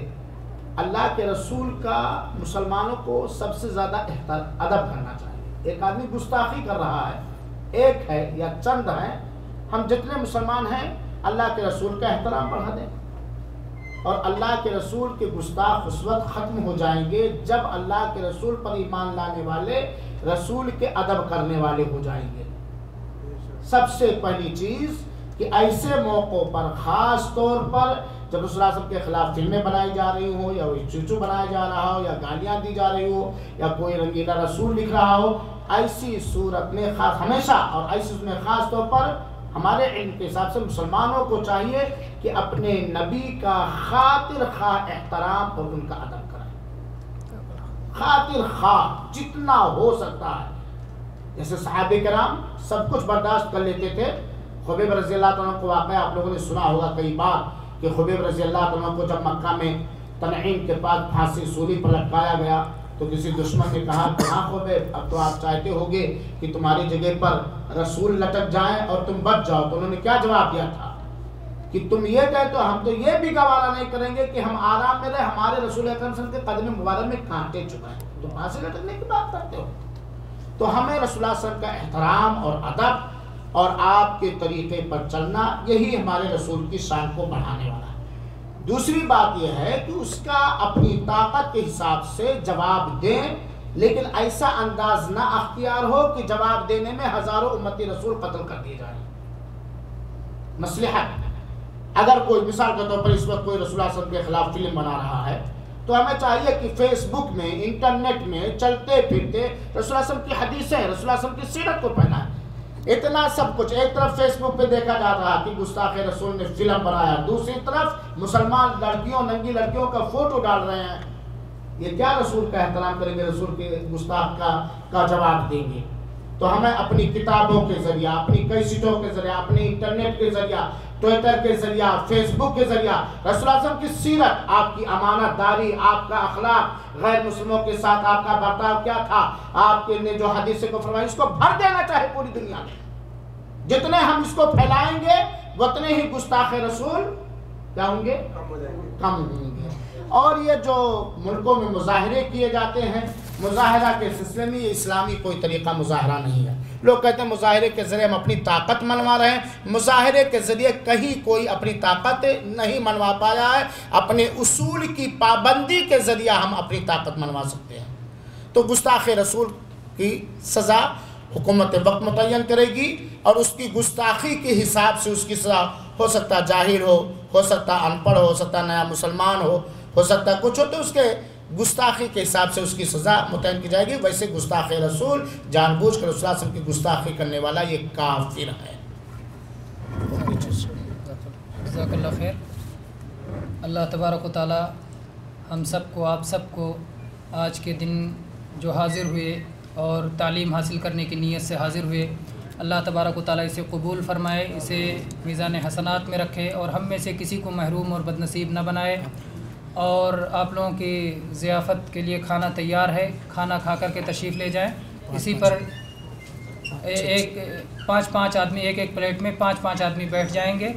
اللہ کے رسول کا مسلمانوں کو سب سے زیادہ ادب کرنا چاہیے. ایک آدمی گستاخی کر رہا ہے، ایک ہے یا چند ہیں، ہم جتنے مسلمان ہیں اللہ کے رسول کا احترام بڑھا دیں. اور اللہ کے رسول کے گستاخ اس وقت ختم ہو جائیں گے جب اللہ کے رسول پر ایمان لانے والے رسول کے ادب کرنے والے ہو جائیں گے. سب سے پہلی چیز کہ ایسے موقعوں پر، خاص طور پر جب رسول اللہ صلی اللہ علیہ وسلم کے خلاف فلمیں بنائی جا رہی ہوں یا وہی چوچو بنایا جا رہا ہو یا گالیاں دی جا رہی ہو یا کوئی رنگیلا رسول لکھ رہا ہو، ایسی صورت میں خاص ہمیشہ اور ایسی صورت میں خاص طور پر ہمارے علم کے حساب سے مسلمانوں کو چاہیے کہ اپنے نبی کا خاطر خواہ احترام اور ان کا ادب کریں. خاطر خواہ جتنا ہو سکتا ہے. جیسے صحابہ کرام سب کچھ برداشت کر لیتے تھے. خبیب رضی اللہ عنہ کو واقعہ آپ لوگوں نے سنا ہوگا کئی بار کہ خبیب رضی اللہ عنہ کو جب مکہ میں تنعیم کے پاس پھانسی سولی پر لٹکایا گیا تو کسی دشمن نے کہا کہ ہاں خبیب اب تو آپ چاہتے ہوگے کہ تمہاری جگہ پر رسول لٹک جائیں اور تم بچ جاؤ. تو انہوں نے کیا جواب دیا تھا کہ تم یہ کہتے تو ہم تو یہ بھی گوارا نہیں کریں گے کہ ہم آرام میں رہے، ہمارے رسول اکرم صلی اللہ علیہ وسلم کے قدم مبارک میں کانٹے چبھائیں. تو پھانسی لٹکنے کی بات کرتے ہو. تو ہمیں رسول اللہ صلی اللہ علیہ وسلم کا احترام اور ادب اور آپ کے طریقے پر چلنا یہی ہمارے رسول کی شان کو بڑھانے والا ہے. دوسری بات یہ ہے کہ اس کا اپنی طاقت کے حساب سے جواب دیں، لیکن ایسا انداز نہ اختیار ہو کہ جواب دینے میں ہزاروں امتی رسول قتل کر دیے جائیں. مصلحت اگر کوئی مثال کے طور پر اس وقت کوئی رسول اللہ صلی اللہ علیہ وسلم کے خلاف فلم بنا رہا ہے تو ہمیں چاہیے کہ فیس بک میں، انٹرنیٹ میں چلتے پھرتے رسول اللہ صلی اللہ علیہ وسلم کی حدیثیں، رسول اللہ صلی اللہ علیہ وسلم کی سیرت کو پڑھنا ہے. اتنا سب کچھ ایک طرف فیس بک پہ دیکھا جا رہا کہ گستاخ رسول نے فلم بنایا، دوسری طرف مسلمان لڑکیوں، ننگی لڑکیوں کا فوٹو ڈال رہے ہیں. یہ کیا رسول کا احترام کریں گے؟ رسول کے گستاخ کا جواب دیں گے. تو ہمیں اپنی کتابوں کے ذریعہ، اپنی کیسٹوں کے ذریعہ، اپنی انٹرنیٹ کے ذریعہ، ٹویٹر کے ذریعہ، فیس بک کے ذریعہ رسول اللہ صلی اللہ علیہ وسلم کی سیرت، آپ کی امانت داری، آپ کا اخلاق، غیر مسلموں کے ساتھ آپ کا برتاؤ کیا تھا، آپ کے نے جو حدیث کو فرمایا، اس کو بھر دینا چاہے پوری دنیا میں. جتنے ہم اس کو پھیلائیں گے اتنے ہی گستاخ رسول کیا ہوں گے؟ کم ہوں گے. اور یہ جو ملکوں میں مظاہرے کیے جاتے ہیں، مظاہرہ کے سلسلے میں یہ اسلامی کوئی طریقہ مظاہرہ نہیں ہے. لوگ کہتے ہیں مظاہرے کے ذریعے ہم اپنی طاقت منوا رہے ہیں. مظاہرے کے ذریعے کہیں کوئی اپنی طاقت نہیں منوا پایا ہے. اپنے اصول کی پابندی کے ذریعے ہم اپنی طاقت منوا سکتے ہیں. تو گستاخ رسول کی سزا حکومت وقت متعین کرے گی، اور اس کی گستاخی کے حساب سے اس کی سزا ہو سکتا جاہل ہو سکتا ان پڑھ ہو سکتا نیا مسلمان ہو سکتا کچھ ہو، تو اس کے گستاخی کے حساب سے اس کی سزا متعین کی جائے گی. ویسے گستاخ رسول جان بوجھ کر رسول اللہ علیہ وسلم کی گستاخی کرنے والا یہ کافر ہے. جزاک اللہ خیر. اللہ تبارک و تعالی ہم سب کو، آپ سب کو آج کے دن جو حاضر ہوئے اور تعلیم حاصل کرنے کی نیت سے حاضر ہوئے، اللہ تبارک و تعالی اسے قبول فرمائے، اسے میزان حسنات میں رکھے، اور ہم میں سے کسی کو محروم اور بدنصیب نہ بنائے. اور آپ لوگوں کی ضیافت کے لیے کھانا تیار ہے، کھانا کھا کر کے تشریف لے جائیں. اسی پر پانچ آدمی ایک پلیٹ میں پانچ آدمی بیٹھ جائیں گے،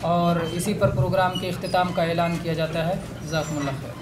اور اسی پر پروگرام کے اختتام کا اعلان کیا جاتا ہے. جزاکم اللہ خیر.